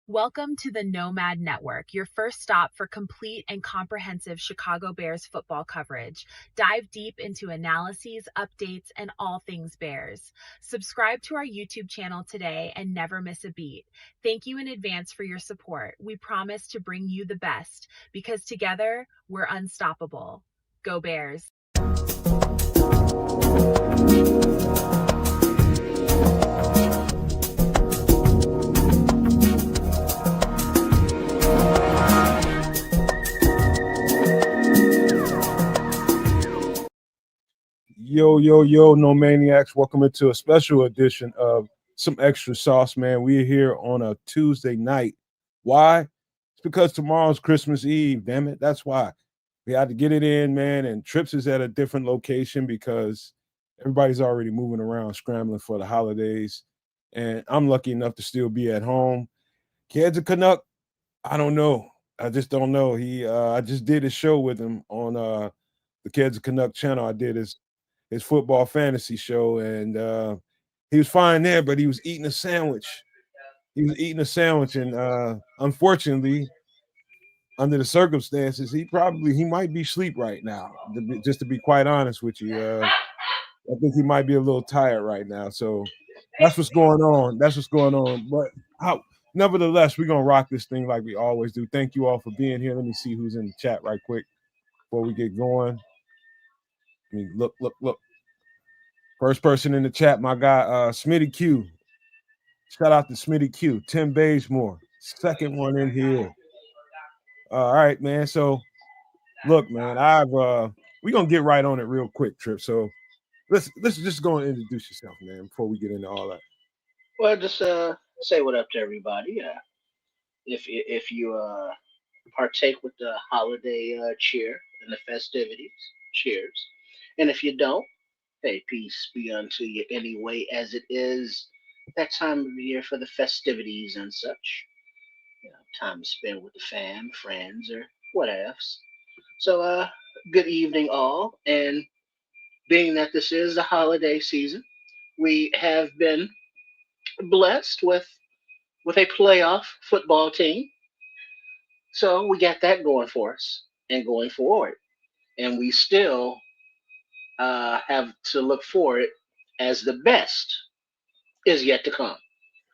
Welcome to the Nomad Network, your first stop for complete and comprehensive Chicago Bears football coverage. Dive deep into analyses, updates, and all things Bears. Subscribe to our YouTube channel today and never miss a beat. Thank you in advance for your support. We promise to bring you the best because together we're unstoppable. Go Bears! Yo, no maniacs. Welcome into a special edition of Some Extra Sauce, man. We're here on a Tuesday night. Why? It's because tomorrow's Christmas Eve, damn it. That's why. We had to get it in, man. And Trips is at a different location because everybody's already moving around, scrambling for the holidays. And I'm lucky enough to still be at home. Kids a Canuck, I don't know. I just don't know. I just did a show with him on the Kids a Canuck channel. I did his football fantasy show, and he was fine there, but he was eating a sandwich. And unfortunately, under the circumstances, he might be asleep right now. Just to be quite honest with you, I think he might be a little tired right now. So that's what's going on. But nevertheless, we're gonna rock this thing like we always do. Thank you all for being here. Let me see who's in the chat right quick before we get going. I mean, look. First person in the chat, my guy, Smitty Q. Shout out to Smitty Q. Tim Basemore. Second one in here. All right, man. So, look, man, we're gonna get right on it real quick, Trip. So let's just go and introduce yourself, man, before we get into all that. Well, just say what up to everybody. If you partake with the holiday cheer and the festivities, cheers. And if you don't, hey, peace be unto you anyway, as it is that time of year for the festivities and such. Time to spend with the fam, friends, or whatevs. So, good evening, all. And being that this is the holiday season, we have been blessed with a playoff football team. So we got that going for us and going forward. And we still have to look forward as the best is yet to come.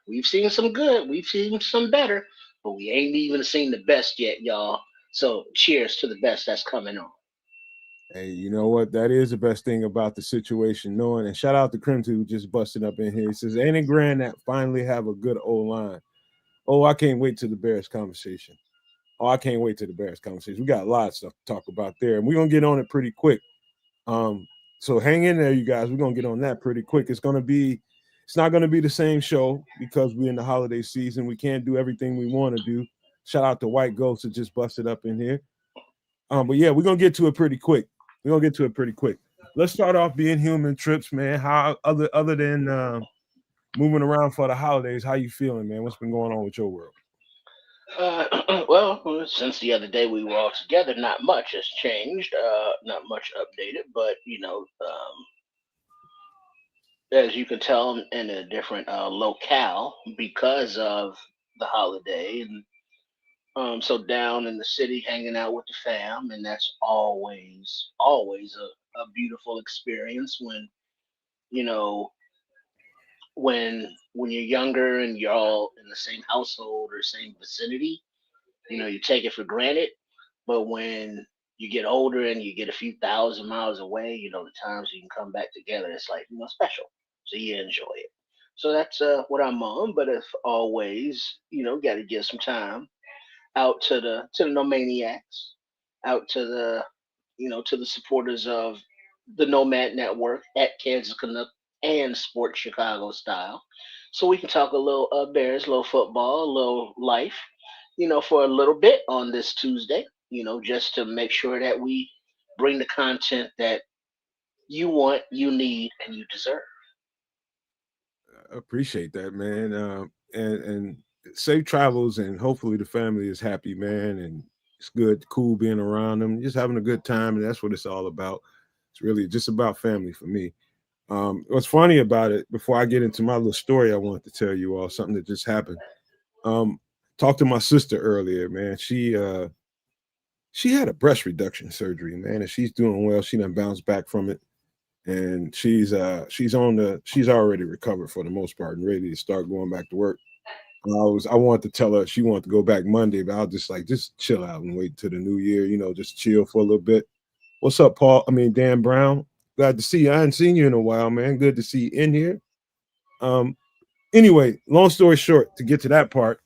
We've seen some good, we've seen some better, but we ain't even seen the best yet, y'all. So cheers to the best that's coming on. Hey, you know what? That is the best thing about the situation, knowing. And shout out to Crim who just busted up in here. He says, "Ain't it grand that finally have a good old line?" Oh, I can't wait to the Bears conversation. Oh, I can't wait to the Bears conversation. We got a lot of stuff to talk about there, and we're gonna get on it pretty quick. So hang in there, you guys. We're gonna get on that pretty quick. It's not gonna be the same show because we're in the holiday season. We can't do everything we want to do. Shout out to White Ghost that just busted up in here. But yeah, we're gonna get to it pretty quick. Let's start off being human, Trips, man. How other than moving around for the holidays, how you feeling, man? What's been going on with your world? Well, since the other day we were all together, not much has changed, not much updated, but as you can tell, I'm in a different locale because of the holiday, and so down in the city, hanging out with the fam, and that's always a beautiful experience you know when you're younger and you're all in the same household or same vicinity. You take it for granted, but when you get older and you get a few thousand miles away, the times you can come back together, it's like special. So you enjoy it. So that's what I'm on. But if always, got to give some time out to the no maniacs, out to the supporters of the Nomad Network at Kansas Canuck and Sports Chicago style, so we can talk a little Bears, a little football, a little life, for a little bit on this Tuesday. Just to make sure that we bring the content that you want, you need, and you deserve. I appreciate that, man. And safe travels, and hopefully the family is happy, man. And it's good, cool being around them, just having a good time, and that's what it's all about. It's really just about family for me. What's funny about it, before I get into my little story, I wanted to tell you all something that just happened. Um, Talked to my sister earlier, man. She had a breast reduction surgery, man, and she's doing well. She done bounced back from it, and she's already recovered for the most part and ready to start going back to work. I wanted to tell her she wanted to go back Monday, but I was just like, just chill out and wait till the new year, just chill for a little bit. What's up, Paul? I mean, Dan Brown. Glad to see you. I hadn't seen you in a while, man. Good to see you in here. Um, anyway, long story short, to get to that part,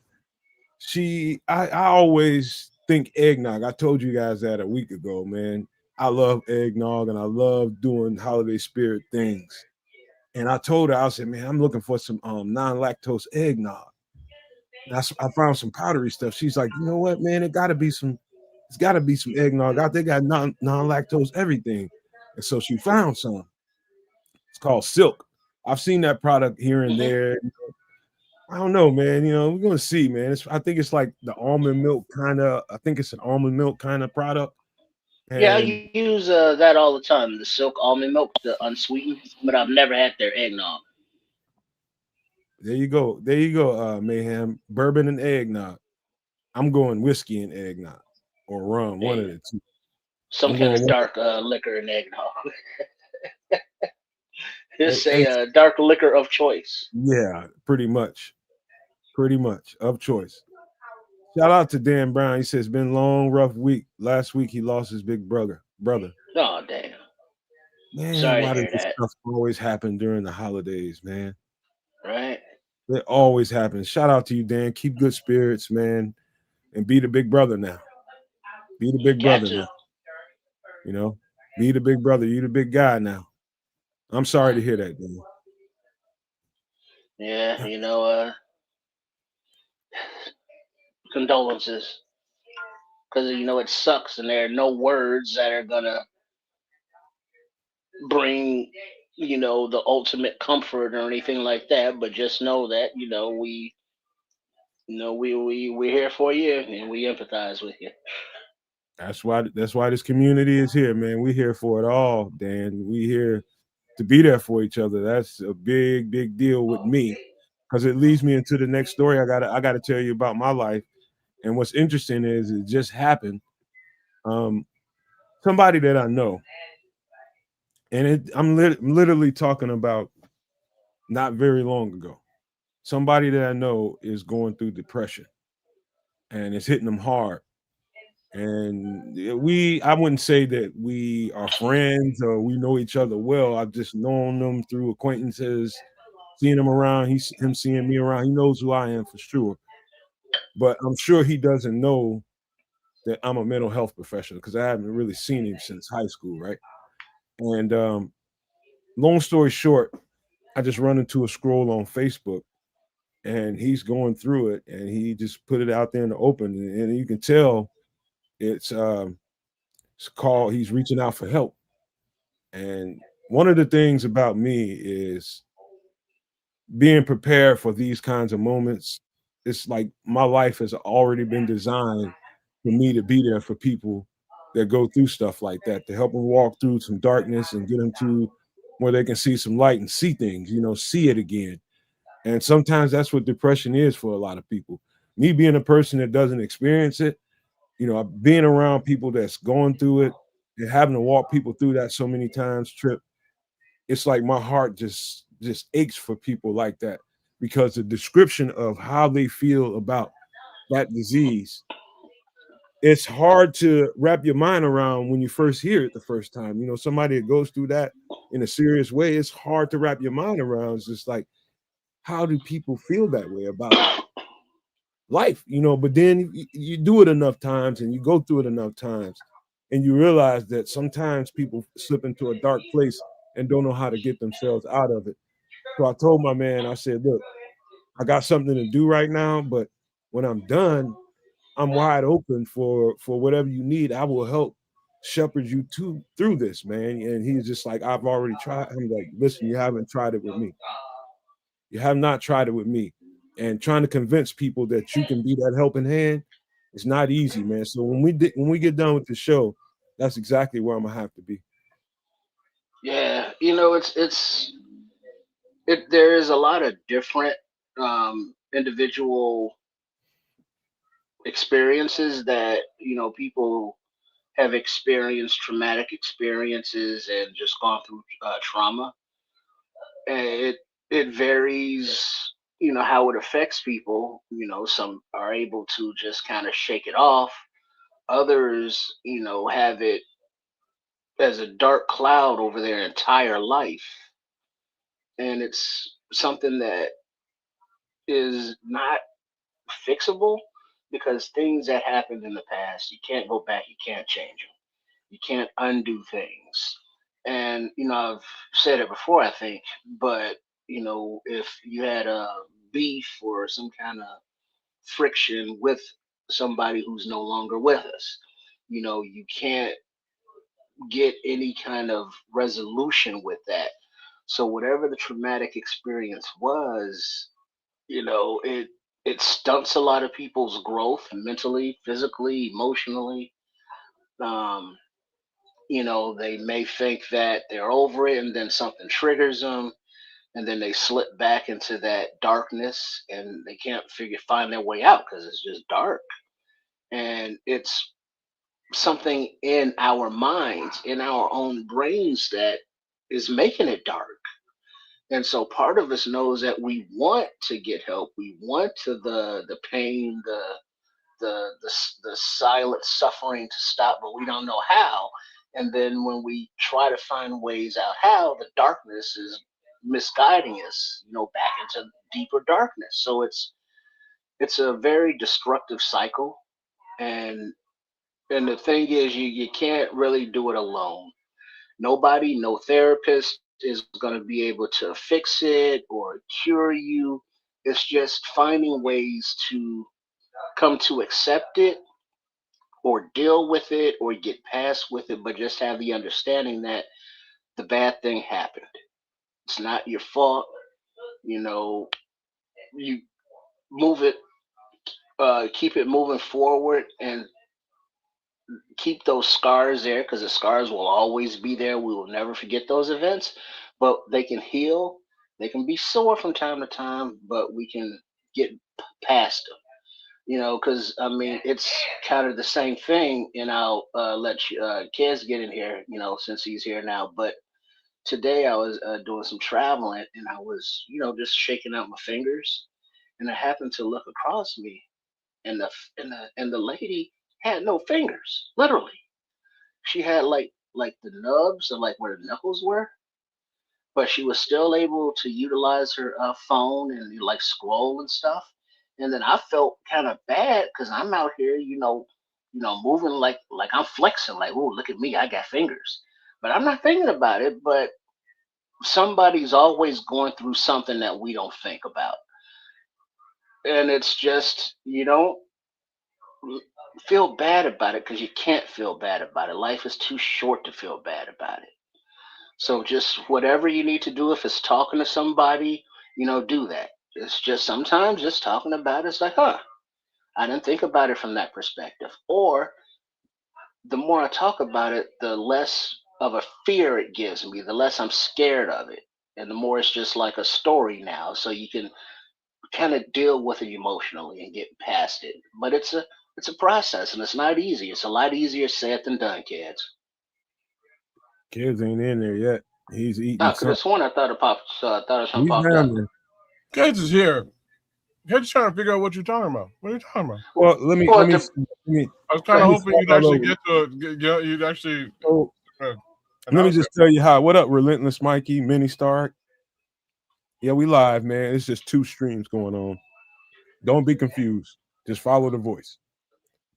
I always think eggnog. I told you guys that a week ago, man. I love eggnog and I love doing holiday spirit things. And I told her, I said, man, I'm looking for some non-lactose eggnog. And I found some powdery stuff. She's like, you know what, man? It's gotta be some eggnog out there. Got non-lactose everything. And so she found some. It's called Silk. I've seen that product here and Mhm. there. I don't know, man. We're gonna see, man. I think it's like the almond milk kind of. I think it's an almond milk kind of product. Yeah, I And use that all the time. The silk almond milk, the unsweetened, but I've never had their eggnog. there you go. There you go, Mayhem. Bourbon and eggnog. I'm going whiskey and eggnog or rum, one Hey, of the two. some I'm kind going of one. dark liquor and eggnog. It's a It's dark liquor of choice. yeah, pretty much of choice. Shout out to Dan Brown. He says been long, rough week. Last week he lost his big brother. Brother, Oh, damn. man, Sorry to why does hear this that. stuff always happen during the holidays, man? Right? It always happens. Shout out to you, Dan. Keep good spirits, man, and be the big brother now. Be the You big got brother to. now. You know, be the big brother. You the big guy now. I'm sorry to hear that, Dan. Yeah, condolences. Because, it sucks and there are no words that are going to bring, the ultimate comfort or anything like that. But just know that, we're here for you and we empathize with you. That's why this community is here, man. We here for it all, Dan. We here to be there for each other. That's a big, big deal with me because it leads me into the next story. I gotta tell you about my life. And what's interesting is it just happened. Um, Somebody that I know, and I'm literally talking about not very long ago. Somebody that I know is going through depression, and it's hitting them hard. And I wouldn't say that we are friends or we know each other well. I've just known them through acquaintances, seeing him around. Him seeing me around. He knows who I am for sure. But I'm sure he doesn't know that I'm a mental health professional because I haven't really seen him since high school, right? And long story short, I just run into a scroll on Facebook, and he's going through it, and he just put it out there in the open, and you can tell it's it's called he's reaching out for help. And one of the things about me is being prepared for these kinds of moments. It's like my life has already been designed for me to be there for people that go through stuff like that, to help them walk through some darkness and get them to where they can see some light and see things, see it again. And sometimes that's what depression is for a lot of people. Me being a person that doesn't experience it, being around people that's going through it and having to walk people through that so many times, Trip, it's like my heart just aches for people like that because the description of how they feel about that disease, it's hard to wrap your mind around when you first hear it the first time. Somebody that goes through that in a serious way, it's hard to wrap your mind around. It's just like, how do people feel that way about life? But then you do it enough times and you go through it enough times and you realize that sometimes people slip into a dark place and don't know how to get themselves out of it. So I told my man, I said, look, I got something to do right now, but when I'm done, I'm wide open for whatever you need. I will help shepherd you through this, man. And he's just like, I've already tried. I'm like, listen, you haven't tried it with me. You have not tried it with me. And trying to convince people that you can be that helping hand is not easy, man. So when we get done with the show, that's exactly where I'm gonna have to be. Yeah, there is a lot of different individual experiences that people have experienced traumatic experiences and just gone through trauma. And it varies, how it affects people. Some are able to just kind of shake it off. Others, have it as a dark cloud over their entire life, and it's something that is not fixable because things that happened in the past, you can't go back, you can't change them, you can't undo things. And I've said it before, I think, but if you had a beef or some kind of friction with somebody who's no longer with us, you can't get any kind of resolution with that. So whatever the traumatic experience was, it stunts a lot of people's growth mentally, physically, emotionally. Um, they may think that they're over it, and then something triggers them, and then they slip back into that darkness, and they can't find their way out because it's just dark. And it's something in our minds, in our own brains, that is making it dark. And so part of us knows that we want to get help. We want to the pain, the silent suffering to stop, but we don't know how. And then when we try to find ways out how, the darkness is misguiding us, back into deeper darkness. So it's a very destructive cycle. And the thing is, you can't really do it alone. Nobody, no therapist is going to be able to fix it or cure you. It's just finding ways to come to accept it or deal with it or get past with it, but just have the understanding that the bad thing happened. It's not your fault. You know, you move it, keep it moving forward, and keep those scars there because the scars will always be there. We will never forget those events, but they can heal. They can be sore from time to time, but we can get past them. Because I mean, it's kind of the same thing, and I'll let Kez get in here, since he's here now. But today I was doing some traveling, and I was, just shaking out my fingers, and I happened to look across me, and the lady had no fingers, literally. She had like the nubs of like where the knuckles were, but she was still able to utilize her phone and like scroll and stuff. And then I felt kind of bad because I'm out here, moving like I'm flexing, like, oh, look at me, I got fingers. But I'm not thinking about it. But somebody's always going through something that we don't think about, and it's just you don't feel bad about it because you can't feel bad about it. Life is too short to feel bad about it. So just whatever you need to do, if it's talking to somebody, do that. It's just sometimes just talking about it's like, huh, I didn't think about it from that perspective. Or the more I talk about it, the less of a fear it gives me, the less I'm scared of it. And the more it's just like a story now. So you can kind of deal with it emotionally and get past it. But it's a process and it's not easy. It's a lot easier said than done, kids. Kids ain't in there yet. He's eating I could have something. sworn I thought it popped. I thought something He's popped down up. there. Gates is here. Gates trying to figure out what you're talking about. What are you talking about? Well, let me Well, let me the, see. let me I was kind go of let me ahead. hoping start you'd all actually over. get to it. You'd actually So uh, let me announce it. just tell you how. What up, Relentless Mikey, Mini Star? Yeah, we live, man. It's just two streams going on. Don't be confused. Just follow the voice.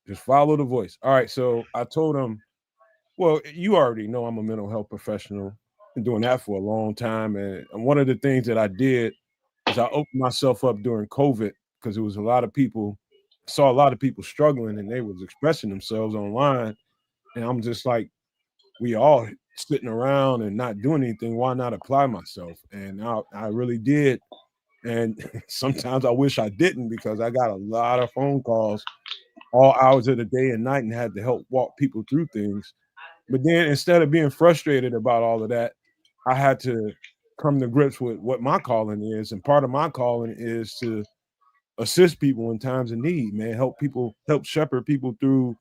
Just follow the voice. All right. So I told him, well, you already know I'm a mental health professional. Been doing that for a long time. And one of the things that I did is I opened myself up during COVID because there was a lot of people, saw a lot of people struggling and they was expressing themselves online. And I'm just like, we all sitting around and not doing anything. Why not apply myself? And I really did. And sometimes I wish I didn't because I got a lot of phone calls all hours of the day and night and had to help walk people through things. But then instead of being frustrated about all of that, I had to come to grips with what my calling is. And part of my calling is to assist people in times of need, man. Help shepherd people through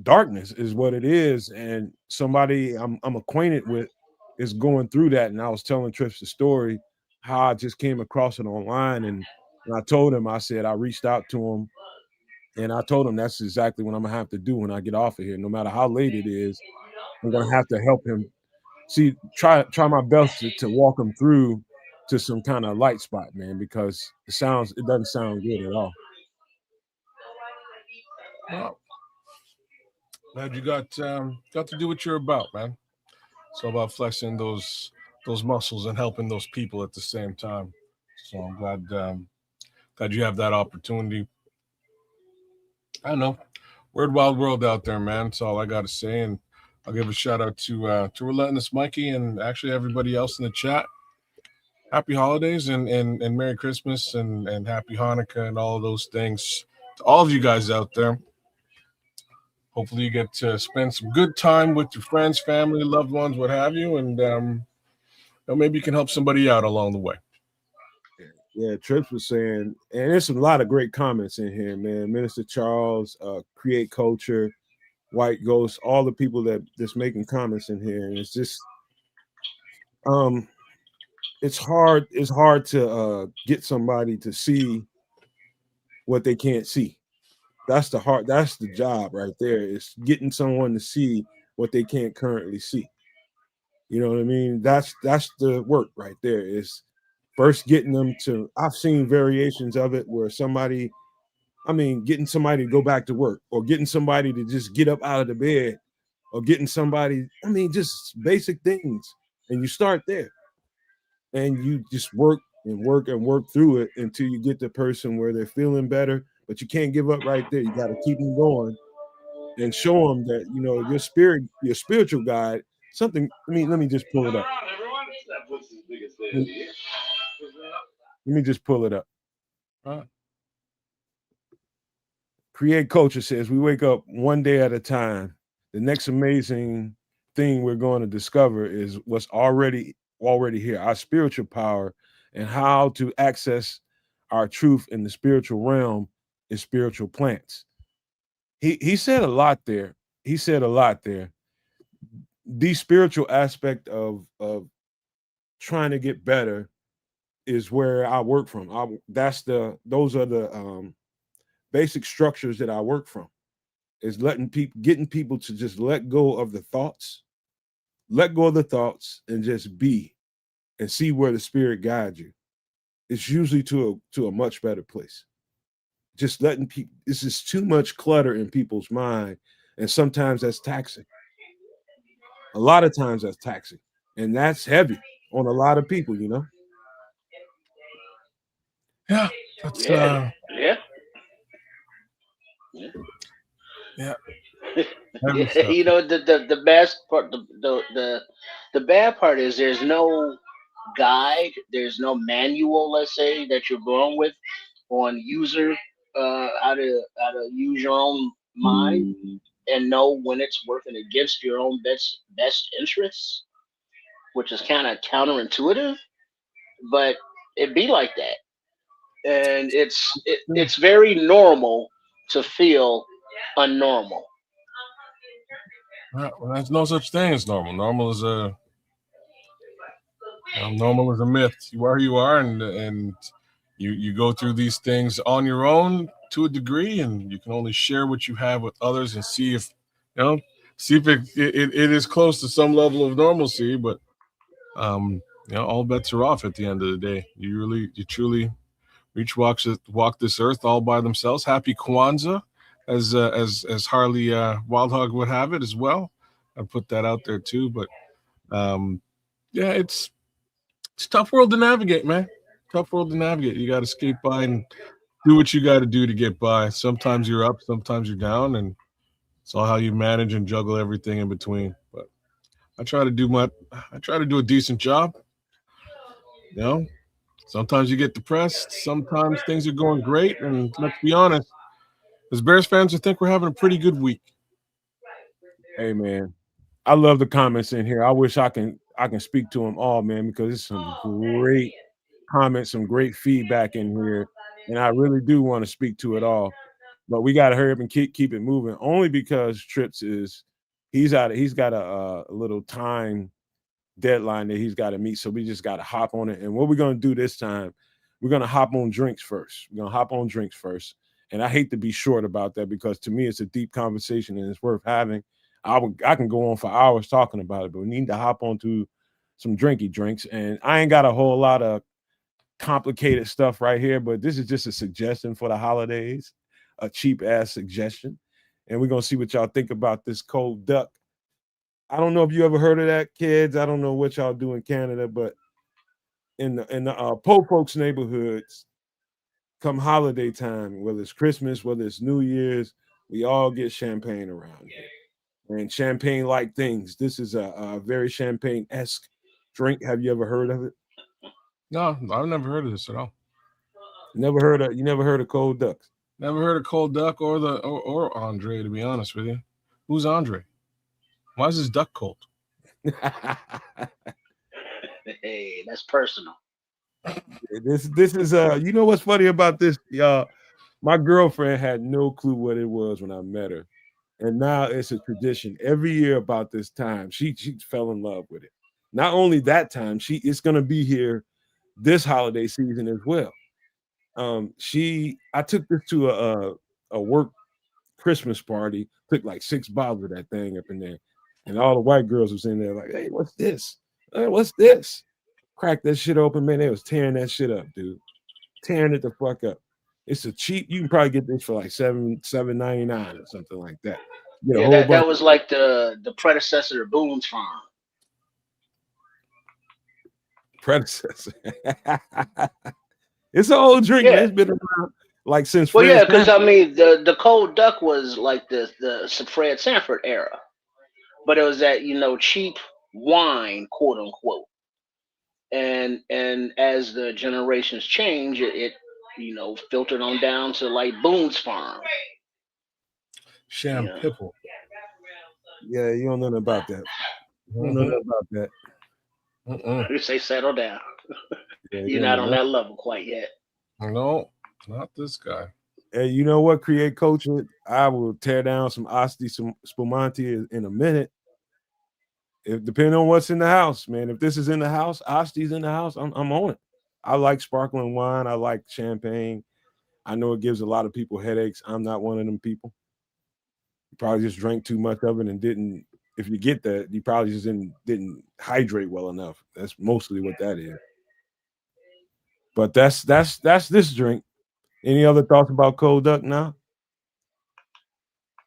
darkness is what it is. And somebody I'm acquainted with is going through that. And I was telling Trips the story how I just came across it online, and I told him, I said I reached out to him, and I told him that's exactly what I'm gonna have to do when I get off of here. No matter how late it is, I'm gonna have to help him try my best to walk him through to some kind of light spot, man, because it doesn't sound good at all. Well, glad you got to do what you're about, man. It's all about flexing those muscles and helping those people at the same time. So I'm glad you have that opportunity. I don't know. Weird wild world out there, man. That's all I got to say. And I'll give a shout out to Relentless Mikey and actually everybody else in the chat. Happy holidays and Merry Christmas and Happy Hanukkah and all of those things to all of you guys out there. Hopefully you get to spend some good time with your friends, family, loved ones, what have you, and maybe you can help somebody out along the way. Yeah, Trips was saying, and there's a lot of great comments in here, man. Minister Charles, Create Culture, White Ghost, all the people that's making comments in here, and it's just, it's hard to get somebody to see what they can't see. That's the job right there, is getting someone to see what they can't currently see. You know what I mean? That's the work right there, is first getting them to, I've seen variations of it where getting somebody to go back to work, or getting somebody to just get up out of the bed, or getting somebody, just basic things. And you start there and you just work and work and work through it until you get the person where they're feeling better. But you can't give up right there. You got to keep them going and show them that, your spiritual guide, something. Let me just pull it up. Let me just pull it up. Create Culture says, we wake up one day at a time. The next amazing thing we're going to discover is what's already here, our spiritual power, and how to access our truth in the spiritual realm is spiritual plants. He said a lot there. The spiritual aspect of trying to get better is where I work from. Those are the basic structures that I work from, is getting people to just let go of the thoughts and just be, and see where the spirit guides you. It's usually to a much better place. Just letting people, this is too much clutter in people's mind. And sometimes that's taxing. A lot of times that's taxing. And that's heavy on a lot of people, Yeah. That's Yeah. The best part, the bad part is there's no guide, there's no manual, let's say, that you're going with on how to use your own mind and know when it's working against your own best interests, which is kind of counterintuitive, but it be like that. And it's very normal to feel unnormal. Well, there's no such thing as normal. Normal is a myth. You are who you are, and you go through these things on your own to a degree, and you can only share what you have with others and see if it is close to some level of normalcy. But all bets are off at the end of the day. You truly walk this earth all by themselves. Happy Kwanzaa, as Harley Wildhog would have it as well. I put that out there too. But it's a tough world to navigate, man. Tough world to navigate. You got to skate by and do what you got to do to get by. Sometimes you're up, sometimes you're down, and it's all how you manage and juggle everything in between. But I try to do a decent job. Sometimes you get depressed. Sometimes things are going great. And let's be honest, as Bears fans, I think we're having a pretty good week. Hey, man, I love the comments in here. I wish I can speak to them all, man, because it's some great comments, some great feedback in here. and I really do want to speak to it all. But we got to hurry up and keep it moving. Only because Trips he's got a little time deadline that he's got to meet. So we just got to hop on it. And what we're gonna do this time, we're gonna hop on drinks first. And I hate to be short about that because to me it's a deep conversation and it's worth having. I can go on for hours talking about it, but we need to hop onto some drinky drinks. And I ain't got a whole lot of complicated stuff right here, but this is just a suggestion for the holidays, a cheap ass suggestion. And we're gonna see what y'all think about this cold duck. I don't know if you ever heard of that, kids. I don't know what y'all do in Canada, but in the poor folks neighborhoods, come holiday time, whether it's Christmas, whether it's New Year's, we all get champagne around here. And champagne-like things. This is a very champagne-esque drink. Have you ever heard of it? No, I've never heard of this at all. You never heard of cold ducks? Never heard of cold duck or Andre, to be honest with you. Who's Andre? Why is this duck cold? Hey, that's personal. This is you know what's funny about this, y'all? My girlfriend had no clue what it was when I met her. And now it's a tradition. Every year about this time, she fell in love with it. Not only that time, it's gonna be here this holiday season as well. I took this to a work Christmas party, took like 6 bottles of that thing up in there. And all the white girls was in there like, hey, what's this? What's this? Cracked that shit open, man. They was tearing that shit up, dude. Tearing it the fuck up. It's a cheap, you can probably get this for like $7.99 or something like that. Yeah, that was like the predecessor of Boone's Farm. Predecessor. It's an old drink, man. It's been around like since. Well, yeah, because I mean the cold duck was like the Fred Sanford era, but it was that cheap wine, quote unquote. And as the generations change, it filtered on down to like Boone's Farm. Sham Pipple. Yeah, you don't know nothing about that. You don't know nothing about that. You say settle down. Yeah, You're not on that level quite yet. No, not this guy. Hey, you know what? Create culture. I will tear down some Asti Spumante in a minute. If depending on what's in the house, man. If this is in the house, Asti's in the house, I'm on it. I like sparkling wine. I like champagne. I know it gives a lot of people headaches. I'm not one of them people. You probably just drank too much of it and didn't. If you get that, you probably just didn't hydrate well enough. That's mostly what that is. But that's this drink. Any other thoughts about cold duck now?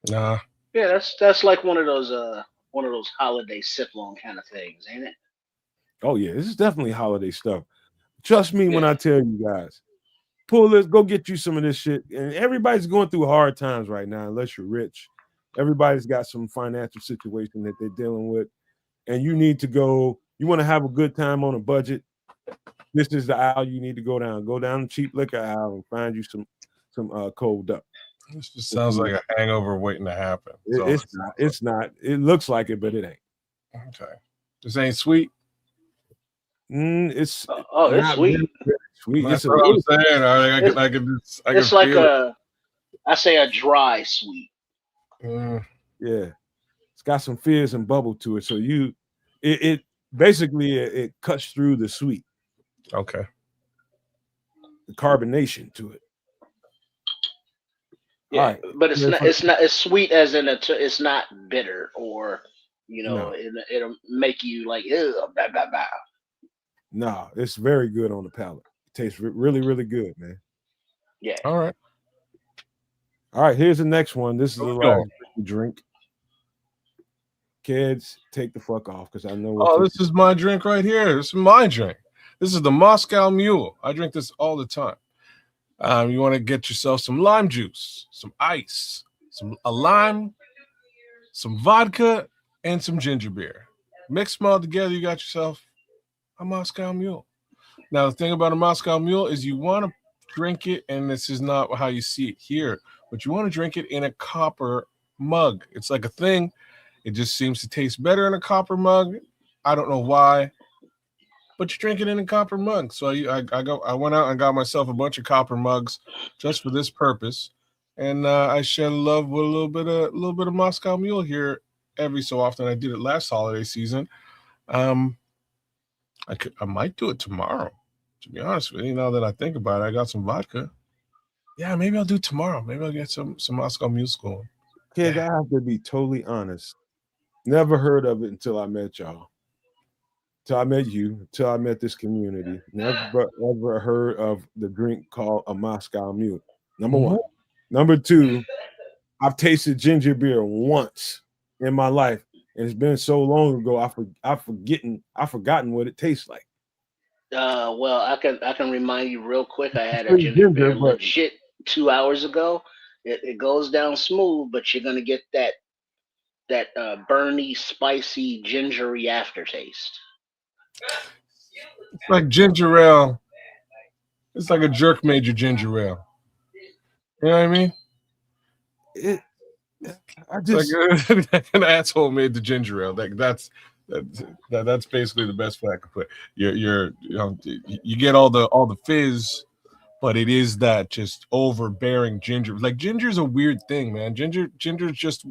Nah. Yeah, that's like one of those holiday sip long kind of things, ain't it? Oh yeah, this is definitely holiday stuff. Trust me when I tell you guys. Pull this, go get you some of this shit. And everybody's going through hard times right now, unless you're rich. Everybody's got some financial situation that they're dealing with. And you need to go, you want to have a good time on a budget. This is the aisle you need to go down. Go down the cheap liquor aisle and find you some cold duck. This just sounds like a hangover waiting to happen. It's not. It looks like it, but it ain't. Okay. This ain't sweet. It's it's sweet. Sweet. That's what I'm saying. I can it's like a dry sweet. Yeah, it's got some fizz and bubble to it. So it basically it cuts through the sweet. Okay. The carbonation to it. Yeah, right. But it's not as sweet as in it's not bitter or it'll make you like blah blah blah. No, it's very good on the palate. It tastes really, really good, man. Yeah. All right. Here's the next one. This is the last drink. Kids, take the fuck off because I know. Oh, this is my drink right here. This is my drink. This is the Moscow Mule. I drink this all the time. You want to get yourself some lime juice, some ice, a lime, some vodka, and some ginger beer. Mix them all together. You got yourself a Moscow Mule. Now, the thing about a Moscow Mule is you want to drink it, and this is not how you see it here, but you want to drink it in a copper mug. It's like a thing. It just seems to taste better in a copper mug. I don't know why, but you drink it in a copper mug. So I went out and got myself a bunch of copper mugs just for this purpose, and I share love with a little bit of Moscow Mule here every so often. I did it last holiday season. I might do it tomorrow. To be honest with you, now that I think about it, I got some vodka. Yeah, maybe I'll do it tomorrow. Maybe I'll get some Moscow Mule going. Kids, I have to be totally honest. Never heard of it until I met y'all. Till I met you, till I met this community. Never ever heard of the drink called a Moscow Mule. Number one. Number two, I've tasted ginger beer once in my life, and it's been so long ago. I've forgotten what it tastes like. Well, I can remind you real quick. I had a ginger beer legit 2 hours ago. It goes down smooth, but you're gonna get that burny, spicy, gingery aftertaste. It's like ginger ale. It's like a jerk made your ginger ale. You know what I mean? Like an asshole made the ginger ale. That's basically the best way I could put it. You get all the fizz, but it is that just overbearing ginger. Like ginger's a weird thing, man. Ginger's just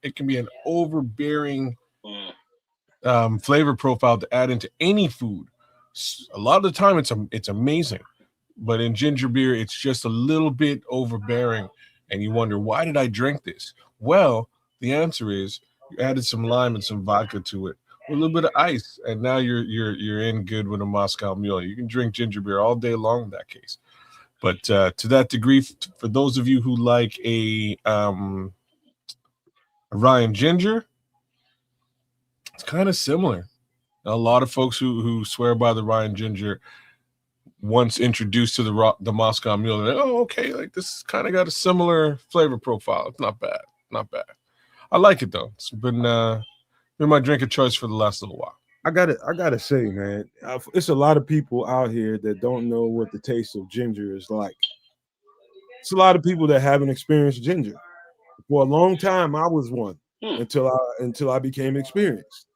it can be an overbearing flavor profile to add into any food. A lot of the time it's amazing, but in ginger beer it's just a little bit overbearing, and you wonder, why did I drink this? Well, the answer is you added some lime and some vodka to it with a little bit of ice, and now you're in good with a Moscow Mule. You can drink ginger beer all day long in that case. But to that degree, for those of you who like a Ryan Ginger, it's kind of similar. A lot of folks who swear by the Ryan Ginger, once introduced to the Moscow Mule, they're like, oh, okay, like this kind of got a similar flavor profile. It's not bad. I like it though. It's been my drink of choice for the last little while. I gotta say, man, it's a lot of people out here that don't know what the taste of ginger is like. It's a lot of people that haven't experienced ginger. For a long time, I was one until I became experienced.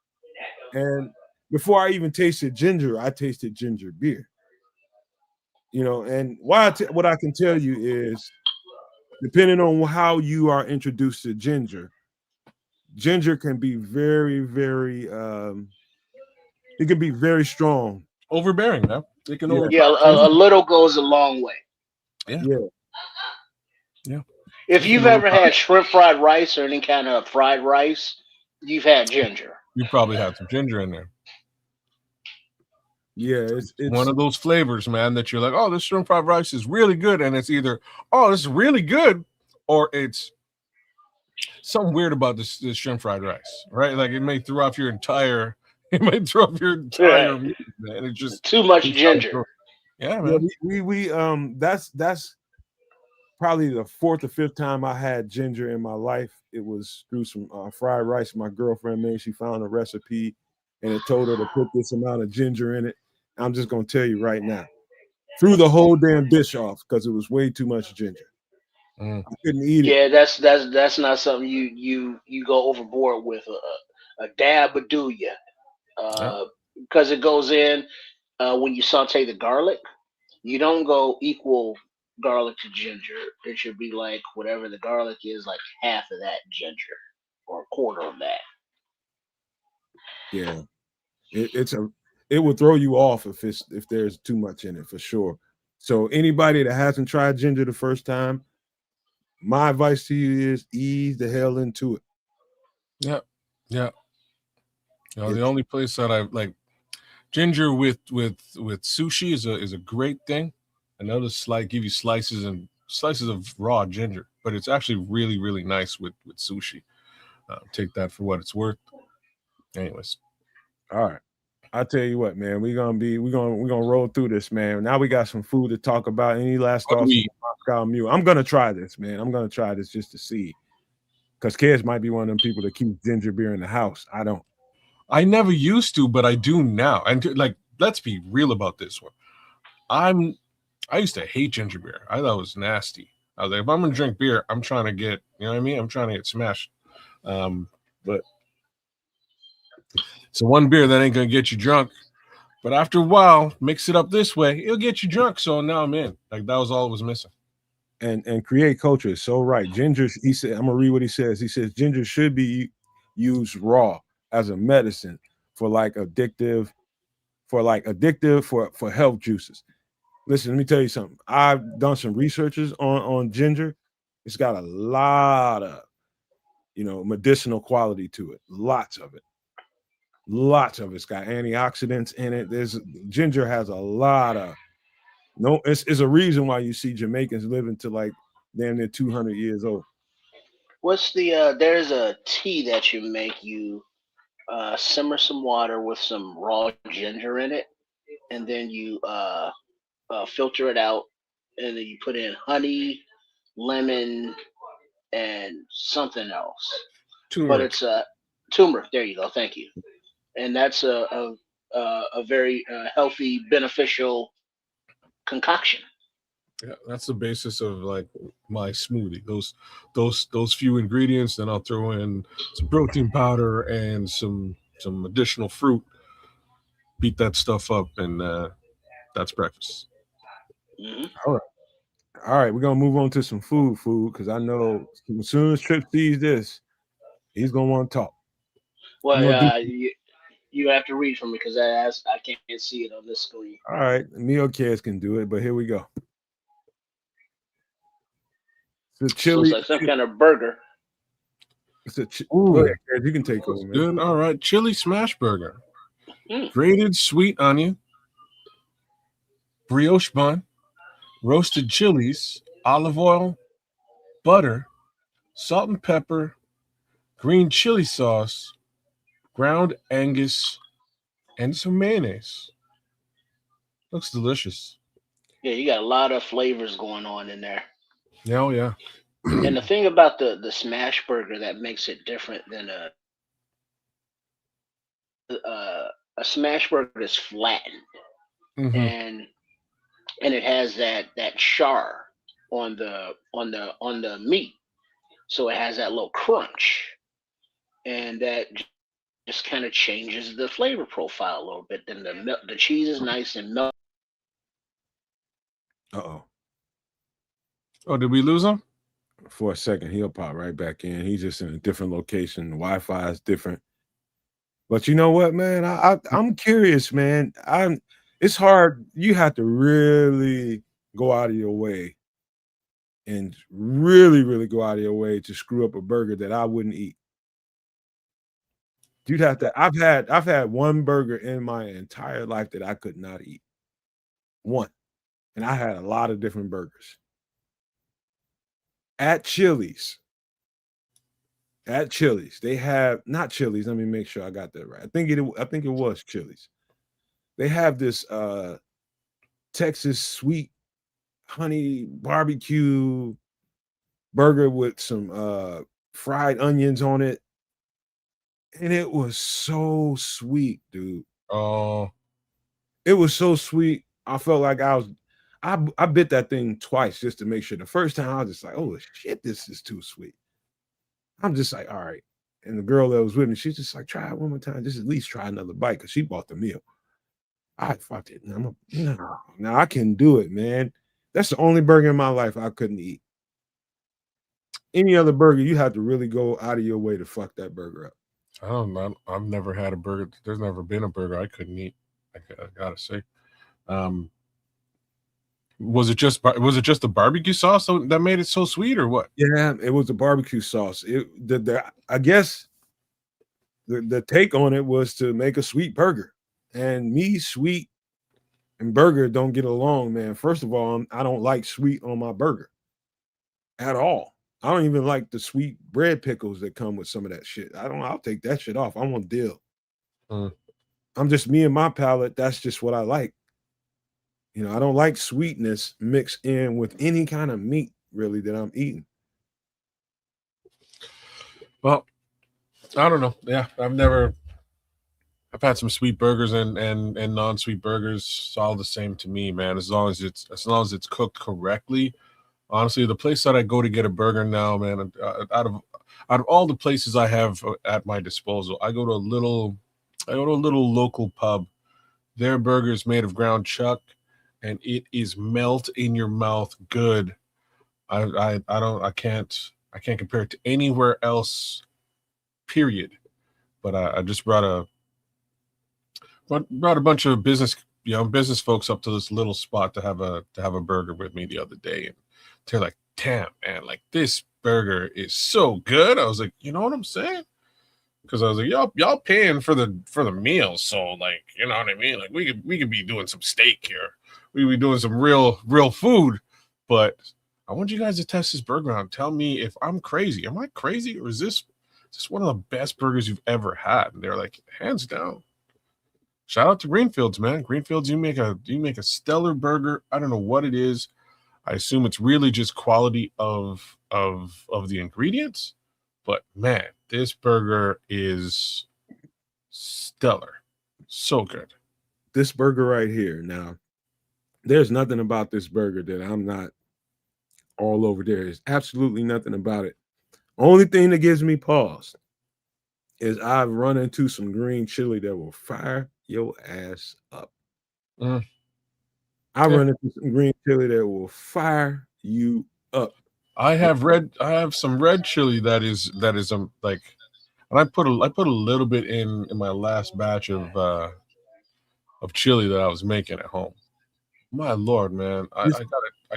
And before I even tasted ginger, I tasted ginger beer. You know, and what I can tell you is, depending on how you are introduced to ginger can be very, very it can be very strong. Overbearing, man. It can a little goes a long way. Yeah. If you've ever had shrimp fried rice or any kind of fried rice, you've had ginger. You probably had some ginger in there. Yeah, it's one of those flavors, man, that you're like, oh, this shrimp fried rice is really good, and it's either, oh, this is really good, or it's something weird about this shrimp fried rice, right? Like it may throw off your entire meat, man. It's just too much ginger. Yeah, man. We that's probably the fourth or fifth time I had ginger in my life. It was through some fried rice my girlfriend made. She found a recipe, and it told her to put this amount of ginger in it. I'm just gonna tell you right now, threw the whole damn dish off because it was way too much ginger. I couldn't eat it. Yeah, that's not something you go overboard with. A dab would do you, because it goes in when you saute the garlic. You don't go equal garlic to ginger. It should be like whatever the garlic is, like half of that ginger or a quarter of that. Yeah, it will throw you off if there's too much in it, for sure. So anybody that hasn't tried ginger the first time, my advice to you is ease the hell into it. Yeah. You know, the only place that I like ginger with sushi is a great thing. I know to give you slices of raw ginger, but it's actually really, really nice with sushi. Take that for what it's worth. Anyways, all right. I'll tell you what, man. We're gonna roll through this, man. Now we got some food to talk about. Any last thoughts on Moscow Mule? I'm gonna try this, man. I'm gonna try this just to see, because Kez might be one of them people that keep ginger beer in the house. I don't. I never used to, but I do now. And like, let's be real about this one. I used to hate ginger beer. I thought it was nasty. I was like, if I'm gonna drink beer, I'm trying to get, you know what I mean? I'm trying to get smashed. But so one beer that ain't gonna get you drunk. But after a while, mix it up this way, it'll get you drunk. So now I'm in. Like that was all it was missing. And create culture is so right. Ginger, he said, I'm gonna read what he says. He says ginger should be used raw as a medicine for addictive for health juices. Listen, let me tell you something. I've done some researches on ginger. It's got a lot of medicinal quality to it. Lots of it. Lots of it's got antioxidants in it. Ginger has a lot of it's a reason why you see Jamaicans living to like damn near 200 years old. What's the there's a tea that you make. You simmer some water with some raw ginger in it, and then you filter it out, and then you put in honey, lemon, and something else. But Turmeric. it's turmeric. There you go. Thank you. And that's a very healthy, beneficial concoction. Yeah, that's the basis of like my smoothie. Those few ingredients. Then I'll throw in some protein powder and some additional fruit. Beat that stuff up, and that's breakfast. Hmm. All right, we're gonna move on to some food because I know as soon as Trip sees this, he's gonna want to talk. I'm gonna do Well, you have to read from me because I can't see it on this screen. all right. Meal Cares can do it, but here we go. The Looks chili. like some kind of burger. Go ahead, Cares, you can take over, man. Good. All right, chili smash burger, Mm. grated sweet onion, brioche bun, roasted chilies, olive oil, butter, salt and pepper, green chili sauce, ground Angus, and some mayonnaise. Looks delicious. Yeah, you got a lot of flavors going on in there. Oh yeah. And the thing about the smash burger that makes it different than a smash burger is flattened, Mhm. and it has that char on the meat, so it has that little crunch, and that just kind of changes the flavor profile a little bit. Then the cheese is nice and melt. Uh-oh. Oh, did we lose him? For a second, he'll pop right back in. He's just in a different location. The Wi-Fi is different. But you know what, man? I'm curious, man. It's hard. You have to really go out of your way and really, really go out of your way to screw up a burger that I wouldn't eat. You'd have to. I've had one burger in my entire life that I could not eat. One. And I had a lot of different burgers. At Chili's. At Chili's, they have not Chili's. Let me make sure I got that right. I think it was Chili's. They have this Texas sweet honey barbecue burger with some fried onions on it. And it was so sweet, dude. Oh, It was so sweet. I felt like I bit that thing twice just to make sure. The first time I was just like, oh shit, this is too sweet. I'm just like, all right. And the girl that was with me, she's just like, try it one more time. Just at least try another bite because she bought the meal. I fucked it. No, I can do it, man. That's the only burger in my life I couldn't eat. Any other burger, you have to really go out of your way to fuck that burger up. I don't know. I've never had a burger. There's never been a burger I couldn't eat. I gotta say. Was it just the barbecue sauce that made it so sweet, or what? Yeah, it was the barbecue sauce. I guess the take on it was to make a sweet burger. And me, sweet, and burger don't get along, man. First of all, I don't like sweet on my burger at all. I don't even like the sweet bread pickles that come with some of that shit. I'll take that shit off. I want dill. I'm just me and my palate. That's just what I like. You know, I don't like sweetness mixed in with any kind of meat really that I'm eating. Well, I don't know. Yeah, I've had some sweet burgers and non-sweet burgers. It's all the same to me, man. As long as it's cooked correctly. Honestly, the place that I go to get a burger now, man, out of all the places I have at my disposal, I go to a little local pub Their burger is made of ground chuck, and it is melt in your mouth good. I can't compare it to anywhere else. Period. But I just brought a bunch of business folks up to this little spot to have a burger with me the other day, and they're like, "Damn, man, like this burger is so good." I was like, you know what I'm saying? Because I was like, y'all paying for the meal, so like, you know what I mean? Like we could be doing some steak here, we could be doing some real food, but I want you guys to test this burger out and tell me if I'm crazy. Am I crazy, or is this one of the best burgers you've ever had? And they're like, hands down. Shout out to Greenfields, man. Greenfields, you make a stellar burger. I don't know what it is. I assume it's really just quality of the ingredients. But man, this burger is stellar. So good. This burger right here. Now, there's nothing about this burger that I'm not all over. There is absolutely nothing about it. Only thing that gives me pause is I've run into some green chili that will fire your ass up. I run into some green chili that will fire you up. I have some red chili that is like, and I put a little bit in my last batch of chili that I was making at home. My Lord, man, I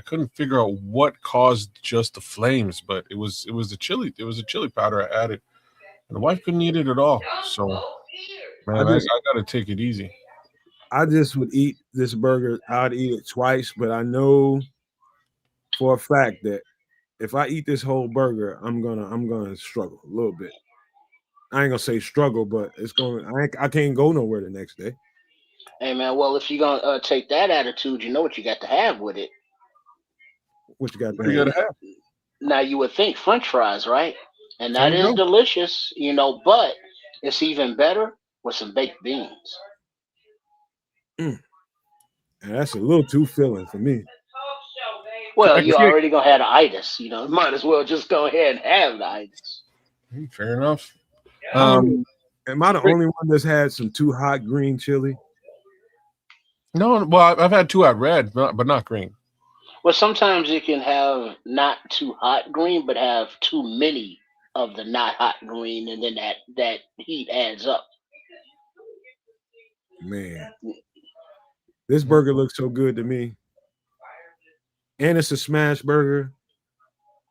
couldn't figure out what caused just the flames, but it was the chili. It was a chili powder I added, and the wife couldn't eat it at all. So, man, I got to take it easy. I just would eat this burger. I'd eat it twice, but I know for a fact that if I eat this whole burger, I'm gonna struggle a little bit. I ain't gonna say struggle, but I can't go nowhere the next day. Hey man, well, if you're gonna take that attitude, you know what you got to have with it. What you got What you gotta have? Now you would think French fries, right? And that is delicious, but it's even better with some baked beans. And that's a little too filling for me. Well, you already gonna have the itis, might as well just go ahead and have the itis. Fair enough. Am I the only one that's had some too hot green chili? No, well, I've had too hot red, but not green. Well, sometimes you can have not too hot green, but have too many of the not hot green, and then that heat adds up. Man, this burger looks so good to me. And it's a smash burger.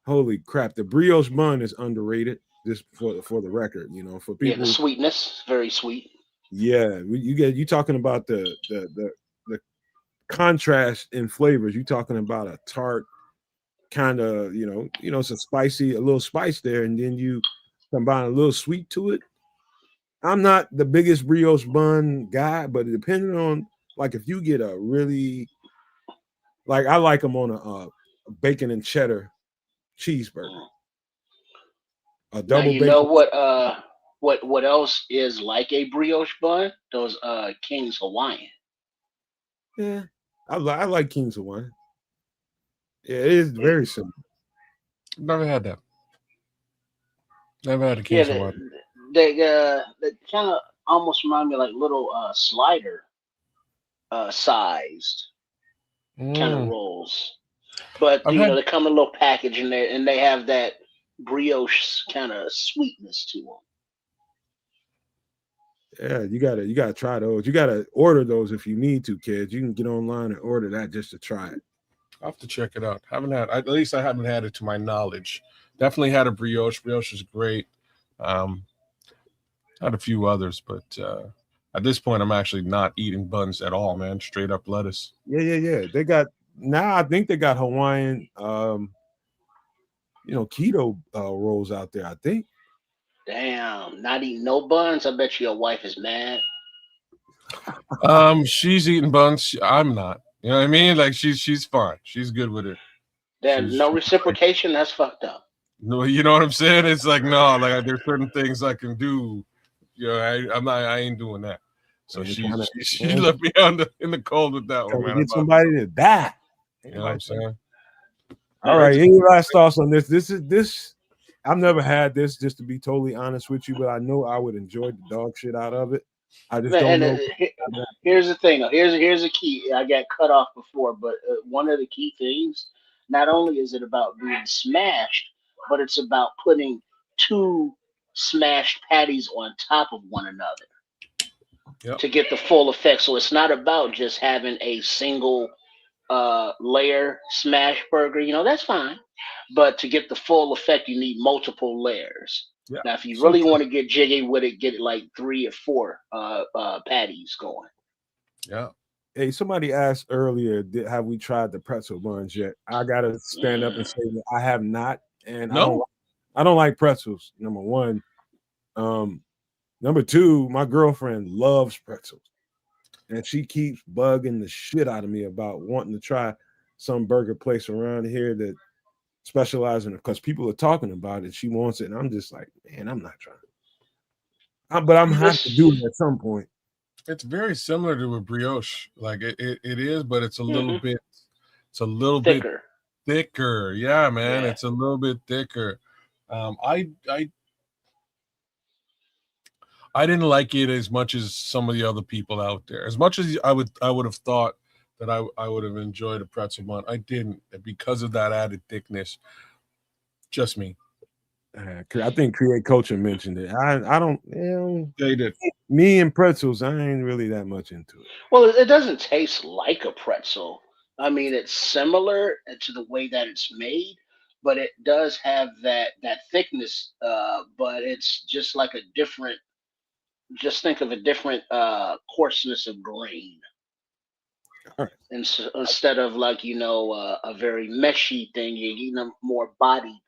Holy crap. The brioche bun is underrated, just for the record, for people. Yeah, the sweetness, very sweet. Yeah, you talking about the contrast in flavors. You talking about a tart kind of, it's a little spice there, and then you combine a little sweet to it. I'm not the biggest brioche bun guy, but depending on, like, if you get a really, like, I like them on a bacon and cheddar cheeseburger. A double now, you bacon. know what else is like a brioche bun? Those King's Hawaiian. Yeah, I like King's Hawaiian. Yeah, it is very simple. Never had that. Never had a King's Hawaiian. They kind of almost remind me of like little slider sized kind of rolls, but they come in a little package in there, and they have that brioche kind of sweetness to them. Yeah, you gotta try those. You gotta order those if you need to, kids. You can get online and order that just to try it. I'll have to check it out. At least I haven't had it to my knowledge. Definitely had a brioche. Brioche is great. Had a few others, but at this point, I'm actually not eating buns at all, man. Straight up lettuce. Yeah. They got now. I think they got Hawaiian, keto rolls out there. I think. Damn, not eating no buns. I bet your wife is mad. She's eating buns. I'm not. You know what I mean? Like she's fine. She's good with it. There's no reciprocation. That's fucked up. No, you know what I'm saying? It's like, no, like there's certain things I can do. I ain't doing that. So she left me in the cold with that one, man. Get somebody to die. You know what I'm saying? All right. Any last thoughts on this? This I've never had this, just to be totally honest with you, but I know I would enjoy the dog shit out of it. I just don't know. Here's the thing. Here's a key. I got cut off before, but one of the key things, not only is it about being smashed, but it's about putting two smashed patties on top of one another to get the full effect. So it's not about just having a single layer smash burger. You know, that's fine, but to get the full effect, you need multiple layers. Yeah. Now, if you really want to get jiggy with it, get it like 3 or 4 patties going. Yeah. Hey, somebody asked earlier, have we tried the pretzel buns yet? I gotta stand up and say that I have not, and No. I don't like pretzels. Number one, number two, my girlfriend loves pretzels, and she keeps bugging the shit out of me about wanting to try some burger place around here that specializes in it because people are talking about it. She wants it, and I'm just like, man, I'm not trying. But I'm have to do it at some point. It's very similar to a brioche, like it is, but it's a little bit, thicker. bit thicker. Yeah, man, it's a little bit thicker. I didn't like it as much as some of the other people out there. As much as I would have thought that I would have enjoyed a pretzel bun, I didn't because of that added thickness. Just me. I think Create Culture mentioned it. I don't. They did. Me and pretzels, I ain't really that much into it. Well, it doesn't taste like a pretzel. I mean, it's similar to the way that it's made, but it does have that thickness. But it's just like a different. Just think of a different coarseness of grain. All right. Instead of like a very meshy thing, you're eating a more bodied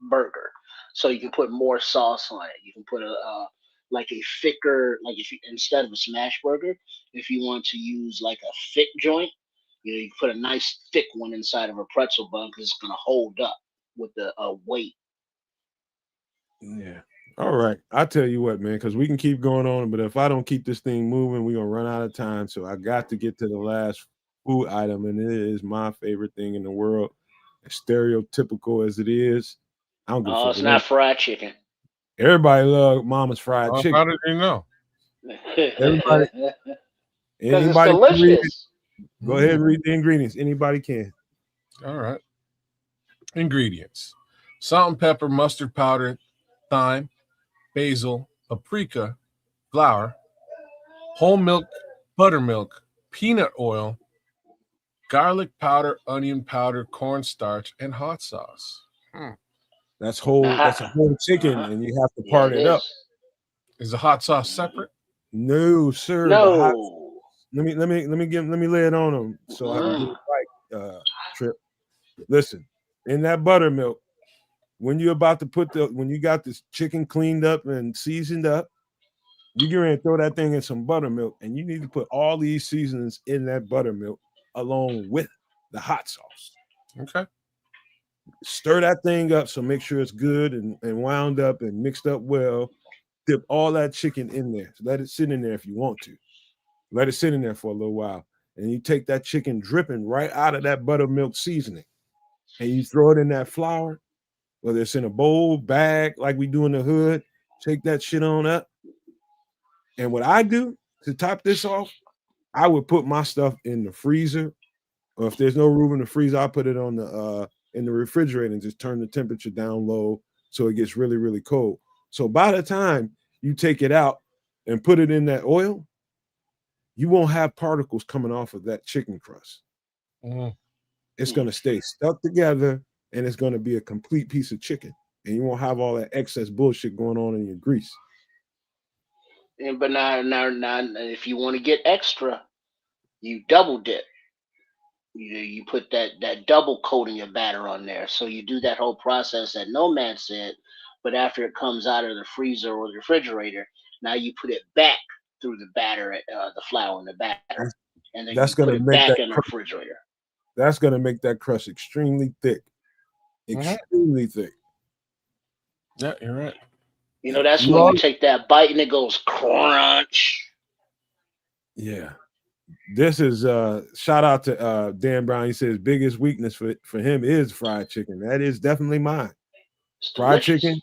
burger. So you can put more sauce on it. You can put like a thicker, like if you instead of a smash burger, if you want to use like a thick joint, you can put a nice thick one inside of a pretzel bun because it's gonna hold up with the weight. Yeah. All right. I'll tell you what, man, because we can keep going on, but if I don't keep this thing moving, we're gonna run out of time. So I got to get to the last food item, and it is my favorite thing in the world. As stereotypical as it is, I don't give a fuck. It's not fried chicken. Everybody love Mama's fried chicken. How did you know? Everybody, because it's Anybody can read it. delicious. Go ahead and read the ingredients. Anybody can. All right. Ingredients: salt and pepper, mustard powder, thyme, basil, paprika, flour, whole milk, buttermilk, peanut oil, garlic powder, onion powder, cornstarch, and hot sauce. That's a whole chicken, and you have to part it up. Is the hot sauce separate? No, sir. No. Let me lay it on them so I can get it right. Trip. Listen, in that buttermilk, when you're about to when you got this chicken cleaned up and seasoned up, you get ready to throw that thing in some buttermilk, and you need to put all these seasonings in that buttermilk along with the hot sauce. Okay. Stir that thing up, so make sure it's good and wound up and mixed up well. Dip all that chicken in there. So let it sit in there if you want to. Let it sit in there for a little while. And you take that chicken dripping right out of that buttermilk seasoning, and you throw it in that flour, whether it's in a bowl, bag, like we do in the hood. Take that shit on up. And what I do to top this off, I would put my stuff in the freezer, or if there's no room in the freezer, I'll put it on in the refrigerator and just turn the temperature down low so it gets really, really cold. So by the time you take it out and put it in that oil, you won't have particles coming off of that chicken crust. It's going to stay stuck together, and it's going to be a complete piece of chicken, and you won't have all that excess bullshit going on in your grease. But now, if you want to get extra, you double dip. You put that double coating your batter on there. So you do that whole process that Nomad said, but after it comes out of the freezer or the refrigerator, now you put it back through the batter, the flour and the batter, and then you put it back in the refrigerator. That's going to make that crust extremely thick. Extremely thick. Yeah, you're right. That's when you take that bite and it goes crunch. Yeah. This is shout out to Dan Brown. He says biggest weakness for him is fried chicken. That is definitely mine. Fried chicken.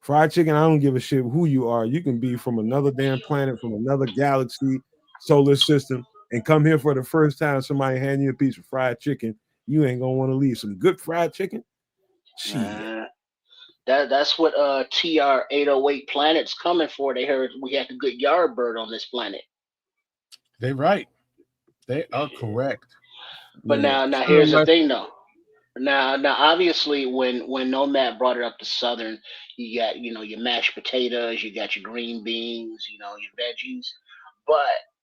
Fried chicken, I don't give a shit who you are. You can be from another damn planet, from another galaxy, solar system, and come here for the first time. Somebody hand you a piece of fried chicken. You ain't gonna want to leave. Some good fried chicken. Shit. That's what TR 808 planet's coming for. They heard we had the good Yardbird on this planet. They're right. They are correct. But now here's the thing though. Now obviously when Nomad brought it up to Southern, you got, your mashed potatoes, you got your green beans, your veggies. But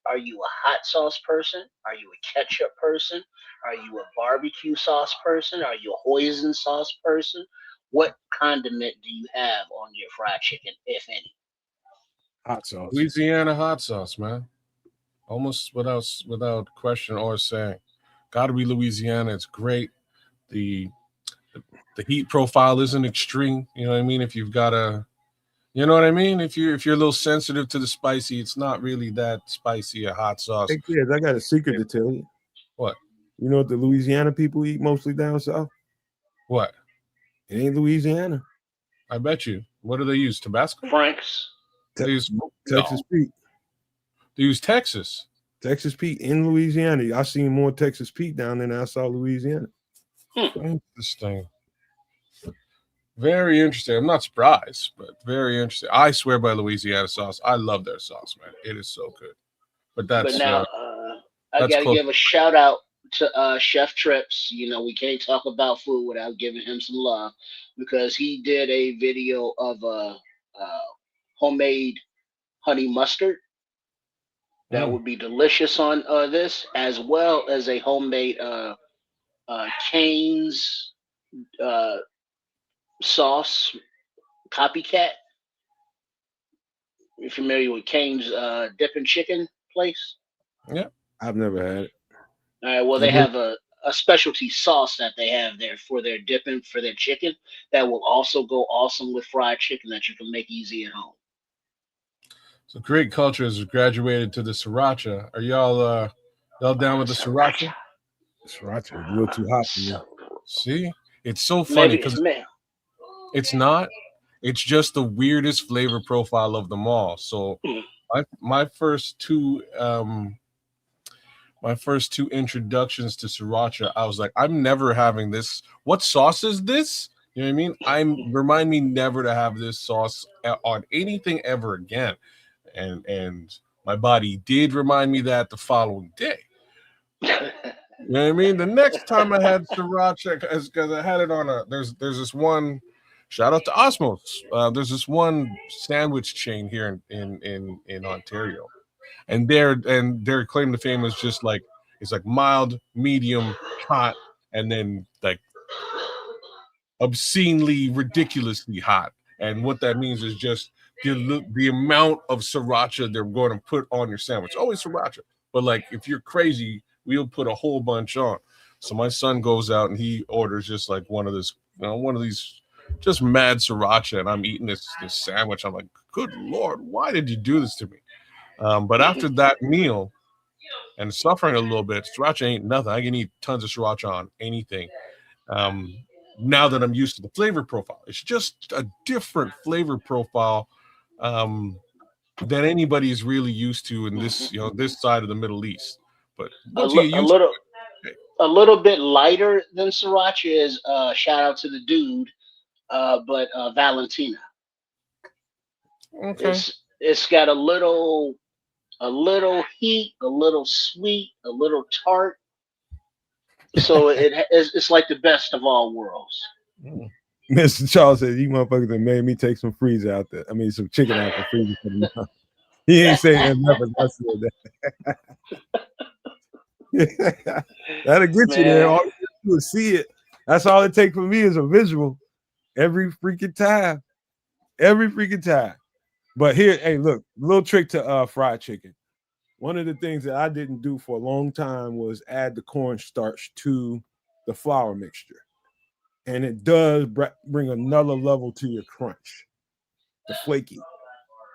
are you a hot sauce person? Are you a ketchup person? Are you a barbecue sauce person? Are you a hoisin sauce person? What condiment do you have on your fried chicken, if any? Hot sauce. Louisiana hot sauce, man. Almost without question or saying. Gotta be Louisiana. It's great. The heat profile isn't extreme. You know what I mean? If you've got you know what I mean? If you're a little sensitive to the spicy, it's not really that spicy a hot sauce. Hey kids, I got a secret to tell you. What? You know what the Louisiana people eat mostly down south? What? It ain't Louisiana. I bet you. What do they use? Tabasco? Frank's. They use Texas Pete. They use Texas. Texas Pete in Louisiana. I seen more Texas Pete down there than I saw Louisiana. Interesting. Very interesting. I'm not surprised, but very interesting. I swear by Louisiana sauce. I love their sauce, man. It is so good. But now I gotta give a shout out to Chef Trips. We can't talk about food without giving him some love, because he did a video of homemade honey mustard that would be delicious on this, as well as a homemade Cane's sauce copycat. You're familiar with Cane's dipping chicken place? Yeah, I've never had it. All right, well, they have a specialty sauce that they have there for their dipping for their chicken that will also go awesome with fried chicken that you can make easy at home. So Great Culture has graduated to the sriracha. Are y'all down with the sriracha? Sriracha is a little too hot for me. See, it's so funny because it's not. It's just the weirdest flavor profile of them all. So my first two introductions to sriracha, I was like, I'm never having this. What sauce is this? You know what I mean? Remind me never to have this sauce on anything ever again. And my body did remind me that the following day. You know what I mean? The next time I had sriracha, because I had it on there's this one. Shout out to Osmos. There's this one sandwich chain here in Ontario, and their claim to fame is just like it's like mild, medium, hot, and then like obscenely, ridiculously hot. And what that means is just the amount of sriracha they're going to put on your sandwich. Always sriracha, but like if you're crazy, we'll put a whole bunch on. So my son goes out and he orders just like one of these just mad sriracha, and I'm eating this sandwich. I'm like, good Lord, why did you do this to me? But after that meal and suffering a little bit, sriracha ain't nothing. I can eat tons of sriracha on anything. Now that I'm used to the flavor profile, it's just a different flavor profile than anybody's really used to in this, this side of the Middle East. But once you get used to it, a little bit lighter than sriracha is shout out to the dude, but Valentina. Okay. It's got a little heat, a little sweet, a little tart. So it's like the best of all worlds. Mr. Charles said, "You motherfuckers that made me take some freezer out there. I mean, some chicken out the freezer for me." He ain't saying nothing. I said that. That'll get you there. All you do is see it. That's all it takes for me is a visual. Every freaking time. But here, hey, look, little trick to fried chicken. One of the things that I didn't do for a long time was add the cornstarch to the flour mixture. And it does bring another level to your crunch. The flaky.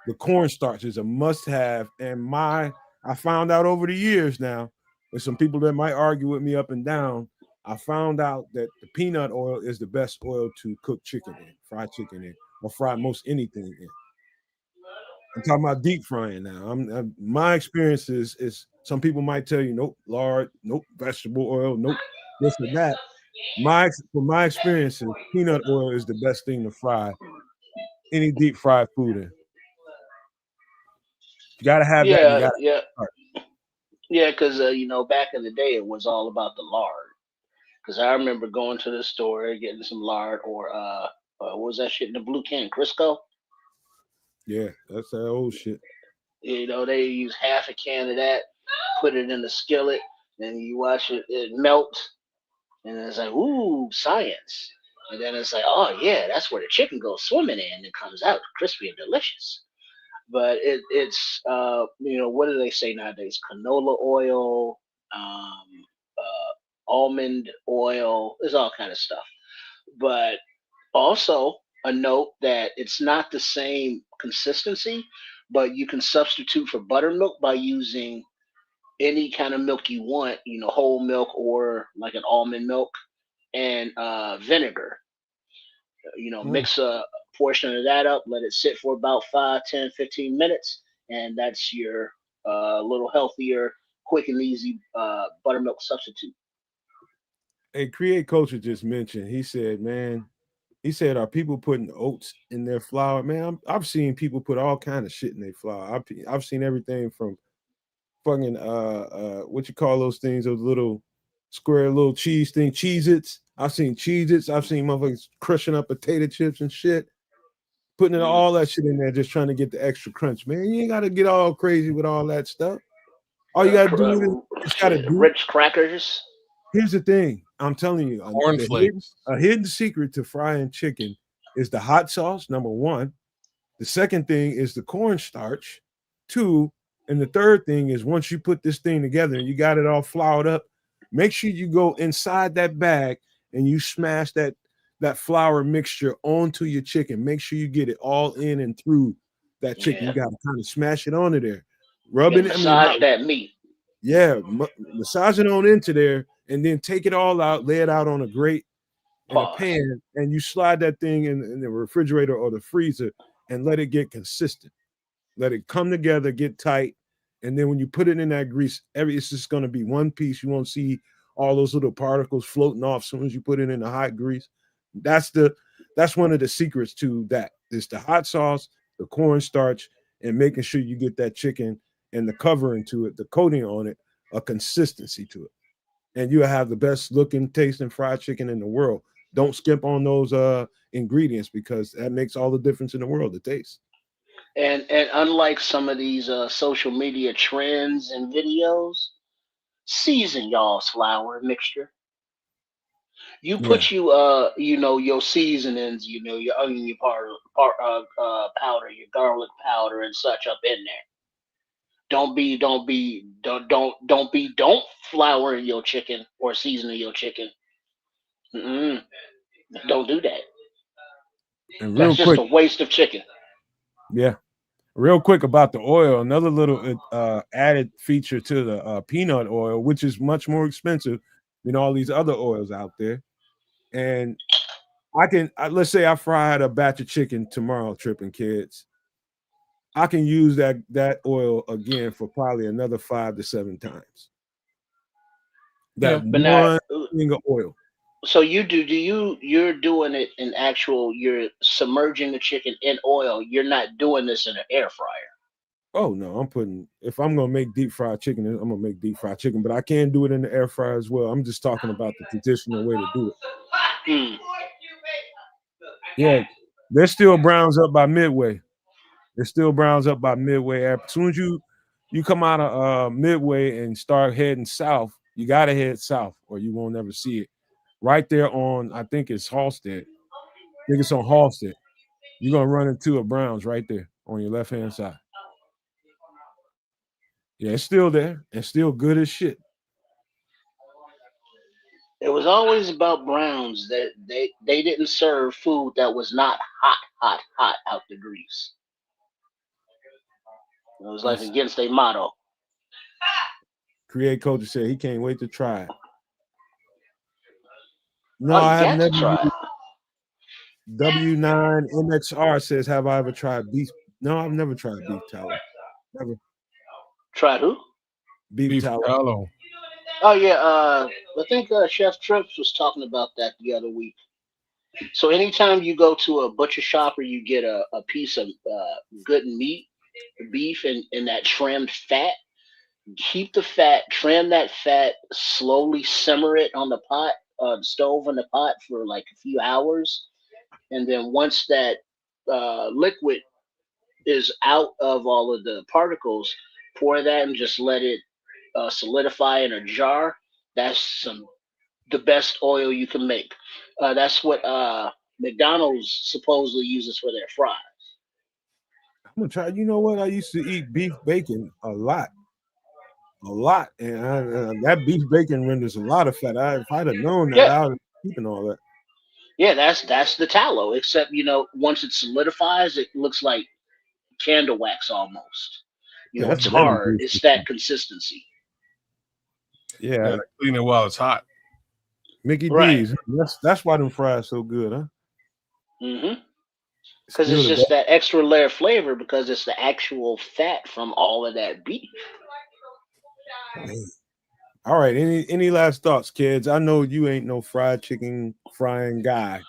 The cornstarch is a must-have. And I found out over the years now, there's some people that might argue with me up and down. I found out that the peanut oil is the best oil to cook chicken in, fried chicken in. or fry most anything in. I'm talking about deep frying now. My experience is some people might tell you, nope, lard, nope, vegetable oil, nope, this or that. From my experiences, peanut oil is the best thing to fry any deep fried food in. You gotta have that, and you Yeah, gotta yeah, start. yeah. Because back in the day, it was all about the lard. Because I remember going to the store getting some lard, or what was that shit in the blue can? Crisco. Yeah, that's that old shit. They use half a can of that, put it in the skillet, and you watch it melt, and it's like, ooh, science. And then it's like, oh yeah, that's where the chicken goes swimming in and it comes out crispy and delicious. But it's what do they say nowadays? Canola oil, almond oil, there's all kind of stuff. But also a note that it's not the same consistency, but you can substitute for buttermilk by using any kind of milk you want, whole milk or like an almond milk, and vinegar. Mm. Mix a portion of that up, let it sit for about 5, 10, 15 minutes, and that's your little healthier, quick and easy buttermilk substitute. A Create Culture just mentioned. He said, man, are people putting oats in their flour? Man, I've seen people put all kind of shit in their flour. I've seen everything from fucking what you call those things, those little square little cheese thing, Cheez-Its. I've seen Cheez-Its. I've seen motherfuckers crushing up potato chips and shit, putting all that shit in there, just trying to get the extra crunch. Man, you ain't got to get all crazy with all that stuff. All you got to do is just got to do. Rich crackers. Here's the thing. I'm telling you, Cornflakes. a hidden secret to frying chicken is the hot sauce, number one. The second thing is the cornstarch, two. And the third thing is once you put this thing together and you got it all floured up, make sure you go inside that bag and you smash that flour mixture onto your chicken. Make sure you get it all in and through that chicken. Yeah. You got to kind of smash it onto there. You Rubbing it. massage that meat. Yeah, massage it on into there and then take it all out, lay it out on a grate in a pan, and you slide that thing in the refrigerator or the freezer and let it get consistent. Let it come together, get tight, and then when you put it in that grease, it's just going to be one piece. You won't see all those little particles floating off as soon as you put it in the hot grease. That's one of the secrets to that. It's the hot sauce, the cornstarch, and making sure you get that chicken and the covering to it, the coating on it, a consistency to it. And you'll have the best looking, tasting fried chicken in the world. Don't skimp on those ingredients because that makes all the difference in the world, the taste. And unlike some of these social media trends and videos, season y'all's flour mixture. You put your seasonings, your onion powder, your garlic powder, and such up in there. Don't flour your chicken or season your chicken. Mm-mm. Don't do that. And real That's just quick, a waste of chicken. yeah. Real quick about the oil, another little added feature to the peanut oil, which is much more expensive than all these other oils out there. And let's say I fried a batch of chicken tomorrow, tripping kids. I can use that oil again for probably another 5 to 7 times. That But now, one thing of oil. so you're doing it in you're submerging the chicken in oil. You're not doing this in an air fryer. Oh no, if I'm gonna make deep fried chicken, I'm gonna make deep fried chicken, but I can do it in the air fryer as well. I'm just talking about the traditional way to do it. Mm. Yeah, they're still browns up by midway. As soon as you come out of midway and start heading south, you gotta head south or you won't ever see it. Right there on, I think it's Halstead. I think it's on Halstead. You're gonna run into a Browns right there on your left hand side. Yeah, it's still there and still good as shit. It was always about Browns that they didn't serve food that was not hot out the grease. It was like against their motto. Create Culture said he can't wait to try it. No, Oh, you I have got never to try it. W9MXR says, "Have I ever tried beef?" No, I've never tried beef tallow. Never Try who? beef Beef tallow. tallow. Oh yeah, I think Chef Trips was talking about that the other week. So anytime you go to a butcher shop or you get a piece of good meat, beef, and that trimmed fat, keep the fat, trim that fat, slowly simmer it on the pot, the stove on the pot for like a few hours, and then once that liquid is out of all of the particles, pour that and just let it solidify in a jar. That's the best oil you can make. That's what McDonald's supposedly uses for their fries. I'm gonna try. You know what? I used to eat beef bacon a lot, and that beef bacon renders a lot of fat. If I'd have known that, Yeah, I would have keeping all that. yeah, that's the tallow. Except once it solidifies, it looks like candle wax almost. Yeah, that's It's very hard. It's tasty. that consistency. Yeah, Yeah, clean it while it's hot. Mickey Right. D's. That's why them fries so good, huh? Mm-hmm. Because Still it's the just best. that extra layer of flavor because it's the actual fat from all of that beef. All right. Any last thoughts, kids? I know you ain't no fried chicken frying guy.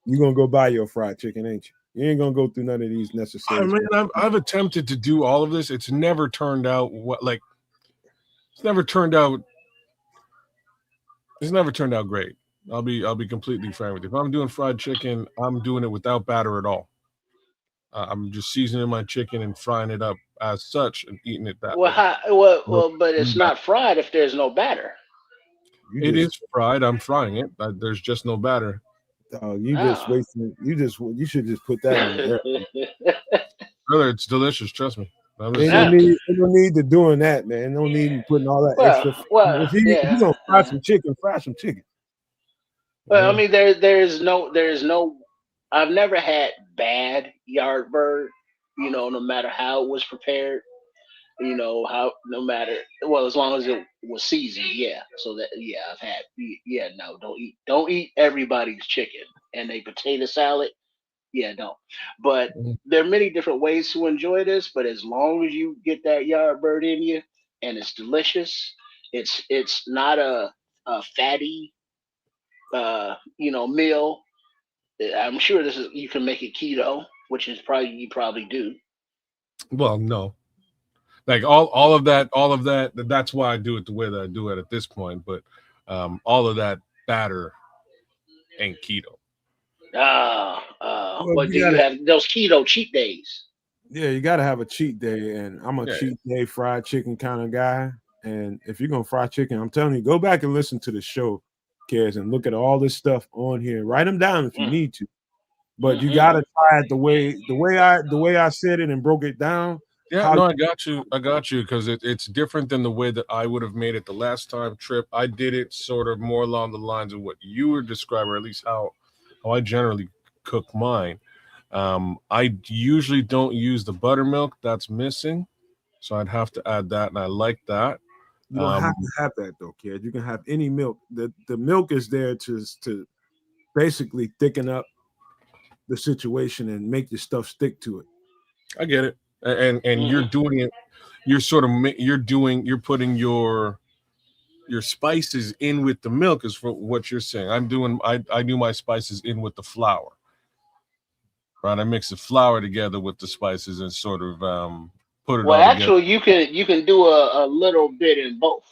You gonna go buy your fried chicken, ain't you? You ain't gonna go through none of these I necessary mean, steps. I've attempted to do all of this. It's never turned out it's never turned out great. I'll be completely frank with you. If I'm doing fried chicken, I'm doing it without batter at all. I'm just seasoning my chicken and frying it up as such and eating it that Well, way. No, but it's not fried if there's no batter. You it just is fried. I'm frying it. There's just no batter. you just Oh. wasting. You should just put that in the air. Brother, it's delicious. Trust me. I'm just Ain't no saying. Yeah. need. Ain't no need to doing that, man. No need in putting all that extra. If you Yeah. gonna fry some chicken, fry some chicken. Well, I Yeah. mean, there's no. I've never had bad yard bird. No matter how it was prepared. How no matter well as long as it was seasoned. Yeah. So that I've had. Yeah. No, don't eat everybody's chicken and a potato salad. Yeah, don't. But Mhm. there are many different ways to enjoy this. But as long as you get that yard bird in you and it's delicious, it's not a fatty meal. I'm sure this is you can make it keto, which is probably you probably do. Well, no. Like all of that. That's why I do it the way that I do it at this point. But all of that batter ain't keto. Well, What do you have those keto cheat days? you gotta have a cheat day, and I'm a Yeah. cheat day fried chicken kind of guy. And if you're gonna fry chicken, I'm telling you, go back and listen to the show, kids, and look at all this stuff on here. Write them down if you Mm, need to, but you mm-hmm. gotta try it the way I said it and broke it down. Yeah, How no, I got you. I got you because it's different than the way that I would have made it the last time trip. I did it sort of more along the lines of what you were describing, or at least how I generally cook mine. I usually don't use the buttermilk that's missing, so I'd have to add that, and I like that. you don't Um, have to have that though, kid. You can have any milk. The milk is there to basically thicken up the situation and make your stuff stick to it. I get it, and you're Mm-hmm. doing it. You're sort of you're putting your spices in with the milk is for what you're saying. I do my spices in with the flour. Right, I mix the flour together with the spices and sort of put it Well, all together. actually, you can do a little bit in both.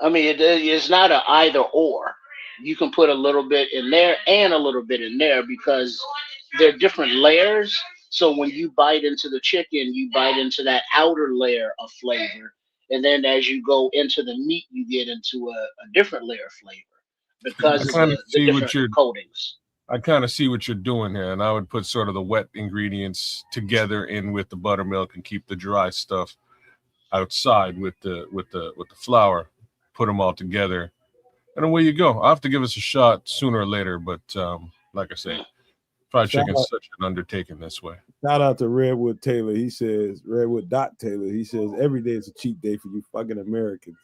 I mean, it's not an either or. You can put a little bit in there and a little bit in there because they're different layers. So when you bite into the chicken, you bite into that outer layer of flavor, and then as you go into the meat, you get into a different layer of flavor I because of kind of the see what different you're coatings. I kind of see what you're doing here, and I would put sort of the wet ingredients together in with the buttermilk and keep the dry stuff outside with the flour. Put them all together, and away you go. I'll have to give us a shot sooner or later, but like I say, Mm. fried Shout chicken's out, such an undertaking this way. shout out to Redwood Taylor. He says Redwood Taylor. He says every day is a cheat day for you fucking Americans.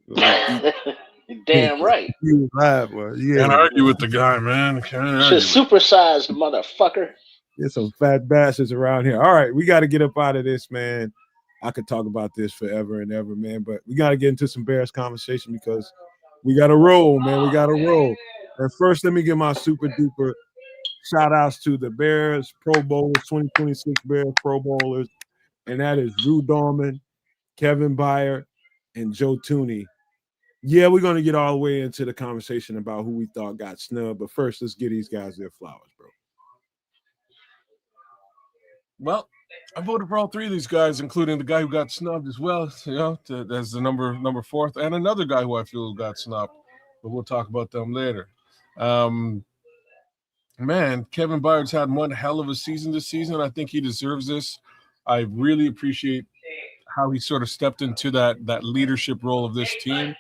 Like eat Damn right. You laugh, boy. Yeah, Can't argue with the guy, man. Can't argue Just with supersized motherfucker. there's some fat bastards around here. All right, we got to get up out of this, man. I could talk about this forever and ever, man, but we got to get into some Bears conversation because we got to roll, man. We got to roll. And first, let me give my super duper shout outs to the Bears Pro Bowlers, 2026 Bears Pro Bowlers, and that is Drew Dorman, Kevin Byard, and Joe Tooney. Yeah, we're going to get all the way into the conversation about who we thought got snubbed, but first, let's give these guys their flowers, bro. Well, I voted for all three of these guys, including the guy who got snubbed as well, as the number fourth, and another guy who I feel got snubbed, but we'll talk about them later. Man, Kevin Byard's had one hell of a season this season. I think he deserves this. I really appreciate how he sort of stepped into that leadership role of this team,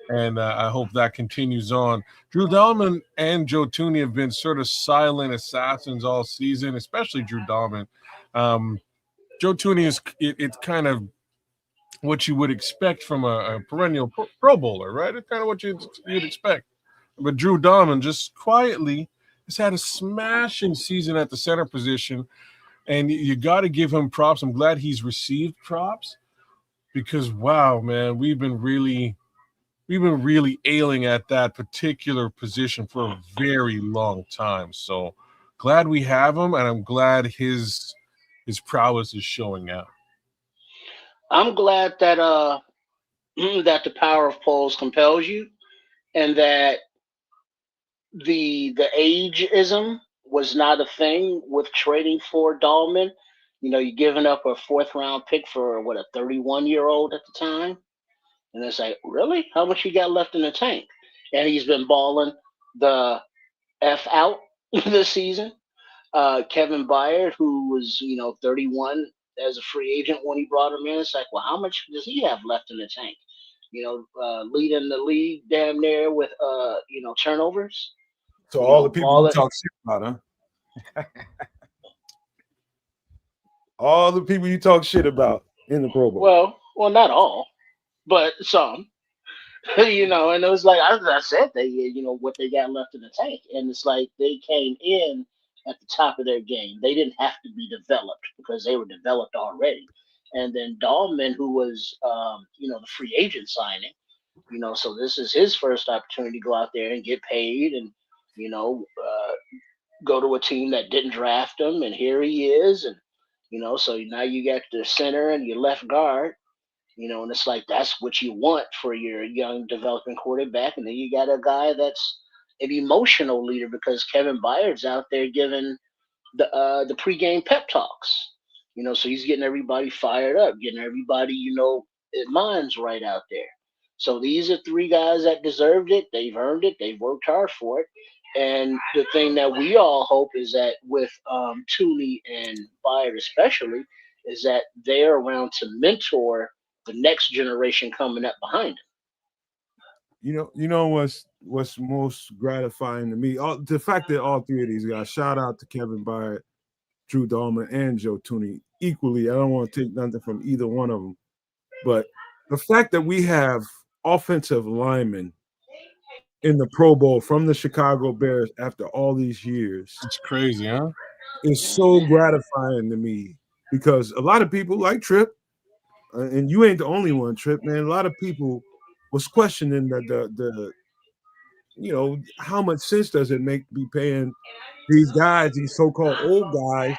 and I hope that continues on. Drew Dalman and Joe Tooney have been sort of silent assassins all season, especially Drew Dalman. Joe Tooney is it's kind of what you would expect from a perennial Pro Bowler, right? It's kind of what you'd expect. But Drew Dalman just quietly has had a smashing season at the center position, and you got to give him props. I'm glad he's received props because, wow, man, we've been really ailing at that particular position for a very long time. So glad we have him, and I'm glad his prowess is showing out. I'm glad that that the power of polls compels you, and that the ageism was not a thing with trading for Dahlman. You know, you're giving up a fourth round pick for what, a 31-year-old at the time, and it's like, really, how much you got left in the tank? And he's been balling the f out this season. Kevin Byard, who was 31 as a free agent when he brought him in, it's like, well, how much does he have left in the tank? Leading the league damn near with turnovers. So all the people you talk shit about, huh? All the people you talk shit about in the Pro Bowl. Well, not all, but some. And it was like I said, they what they got left in the tank, and it's like they came in at the top of their game. They didn't have to be developed because they were developed already. And then Dahlman, who was the free agent signing, so this is his first opportunity to go out there and get paid, and go to a team that didn't draft him, and here he is, and so now you got the center and your left guard. And it's like that's what you want for your young developing quarterback. And then you got a guy that's an emotional leader because Kevin Byard's out there giving the pregame pep talks. So he's getting everybody fired up, getting everybody, minds right out there. So these are three guys that deserved it. They've earned it. They've worked hard for it. And the thing that we all hope is that with Tooney and Byard especially, is that they're around to mentor the next generation coming up behind him. You know what's most gratifying to me? The fact that all three of these guys, shout out to Kevin Byard, Drew Dalman, and Joe Tooney equally. I don't want to take nothing from either one of them, but the fact that we have offensive linemen in the Pro Bowl from the Chicago Bears after all these years, it's crazy, huh? It's so gratifying to me because a lot of people like Tripp. And you ain't the only one, Tripp, man. A lot of people was questioning the how much sense does it make to be paying these guys, these so-called old guys,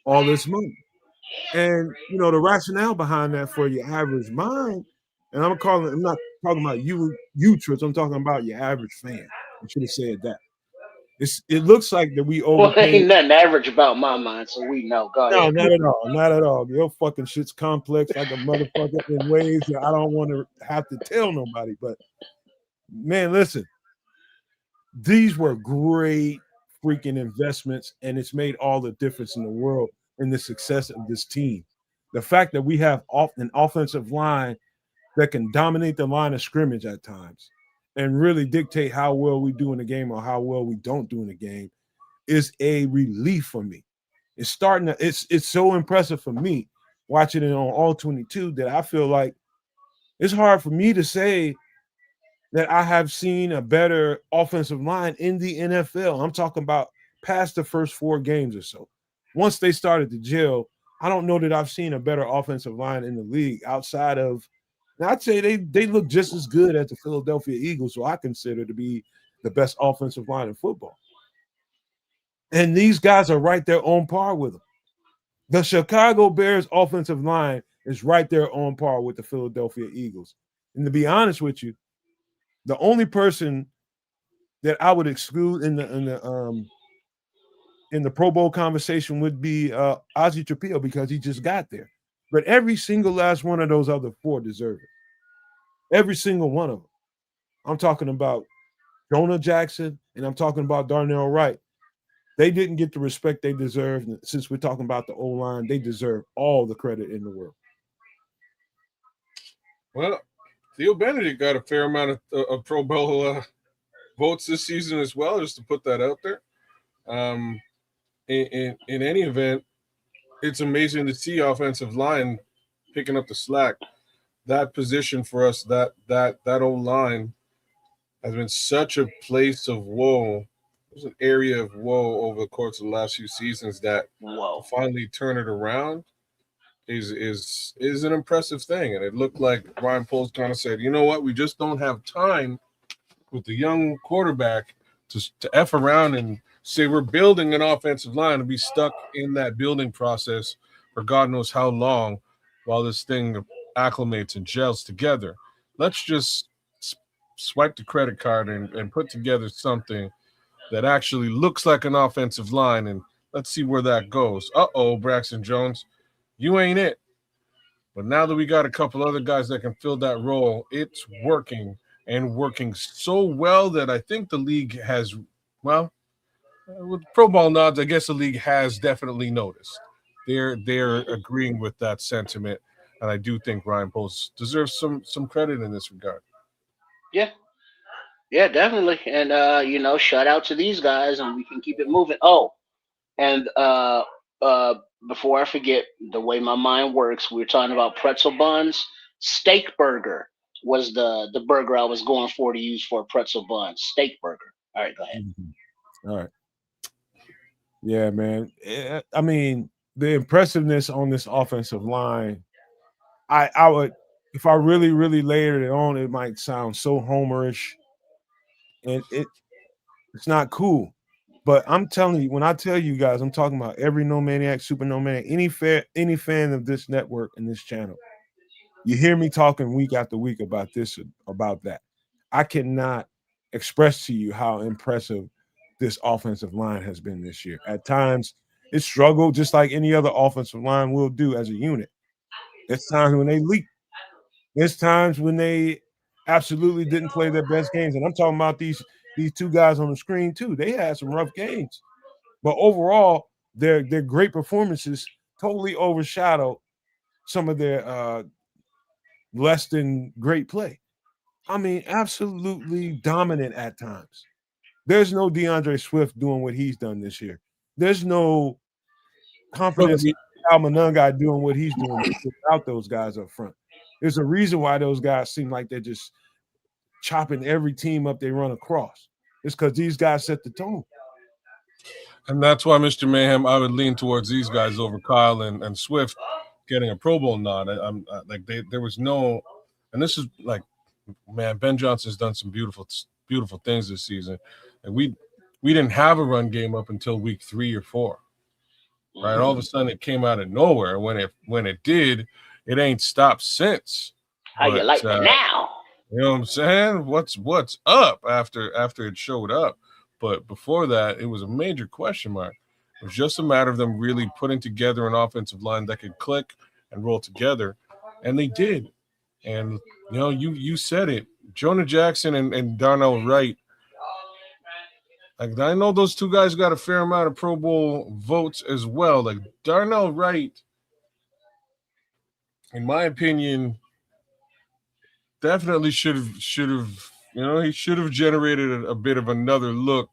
all this money? And the rationale behind that for your average mind, and I'm not talking about you Tripp, I'm talking about your average fan. I should have said that. It looks like that we overpaid. Well, ain't nothing average about my mind, so we know. Go ahead. No, not at all. Not at all. Your fucking shit's complex like a motherfucker in ways that I don't want to have to tell nobody. But man, listen, these were great freaking investments, and it's made all the difference in the world in the success of this team. The fact that we have an offensive line that can dominate the line of scrimmage at times and really dictate how well we do in the game or how well we don't do in the game is a relief for me. It's starting to, it's so impressive for me watching it on all 22 that I feel like it's hard for me to say that I have seen a better offensive line in the NFL. I'm talking about past the first 4 games or so. Once they started to gel, I don't know that I've seen a better offensive line in the league outside of. Now I'd say they look just as good as the Philadelphia Eagles, who I consider to be the best offensive line in football. And these guys are right there on par with them. The Chicago Bears offensive line is right there on par with the Philadelphia Eagles. And to be honest with you, the only person that I would exclude in the Pro Bowl conversation would be Ozzie Trapillo, because he just got there. But every single last one of those other 4 deserve it. Every single one of them. I'm talking about Jonah Jackson, and I'm talking about Darnell Wright. They didn't get the respect they deserve. Since we're talking about the O-line, they deserve all the credit in the world. Well, Theo Benedict got a fair amount of Pro Bowl votes this season as well, just to put that out there. In any event, it's amazing to see offensive line picking up the slack. That position for us, that O-line has been such a place of woe. It was an area of woe over the course of the last few seasons that to finally turn it around is an impressive thing. And it looked like Ryan Poles kind of said, you know what, we just don't have time with the young quarterback to F around and say we're building an offensive line and be stuck in that building process for God knows how long while this thing acclimates and gels together. Let's just swipe the credit card and put together something that actually looks like an offensive line, and let's see where that goes. Braxton Jones, you ain't it. But now that we got a couple other guys that can fill that role, it's working, and working so well that I think the league has, well, with Pro Bowl nods, I guess the league has definitely noticed. They're agreeing with that sentiment, and I do think Ryan Poles deserves some credit in this regard. Yeah, definitely. And shout out to these guys, and we can keep it moving. And before I forget, the way my mind works, we were talking about pretzel buns. Steak burger was the burger I was going for to use for a pretzel bun. Steak burger. All right, go ahead. Mm-hmm. All right. Yeah, man. I mean, the impressiveness on this offensive line, I would, if I really, really layered it on, it might sound so homerish, and it's not cool. But I'm telling you, when I tell you guys, I'm talking about every no maniac, super no maniac, any fan of this network and this channel. You hear me talking week after week about this, about that. I cannot express to you how impressive this offensive line has been this year. At times, it struggled just like any other offensive line will do as a unit. There's times when they leak. There's times when they absolutely didn't play their best games. And I'm talking about these 2 guys on the screen too. They had some rough games. But overall, their great performances totally overshadow some of their less than great play. I mean, absolutely dominant at times. There's no DeAndre Swift doing what he's done this year. There's no confidence in Al Monunga doing what he's doing without those guys up front. There's a reason why those guys seem like they're just chopping every team up they run across. It's because these guys set the tone. And that's why, Mr. Mayhem, I would lean towards these guys over Kyle and Swift getting a Pro Bowl nod. I'm like there was no, and this is like, man, Ben Johnson's done some beautiful things this season, and we didn't have a run game up until week 3 or 4, right? All of a sudden, it came out of nowhere. When it did, it ain't stopped since. How you like that now? You know what I'm saying? What's up after it showed up? But before that, it was a major question mark. It was just a matter of them really putting together an offensive line that could click and roll together, and they did. And you said it, Jonah Jackson and Darnell Wright. Like, I know those 2 guys got a fair amount of Pro Bowl votes as well. Like, Darnell Wright, in my opinion, definitely should have he should have generated a bit of another look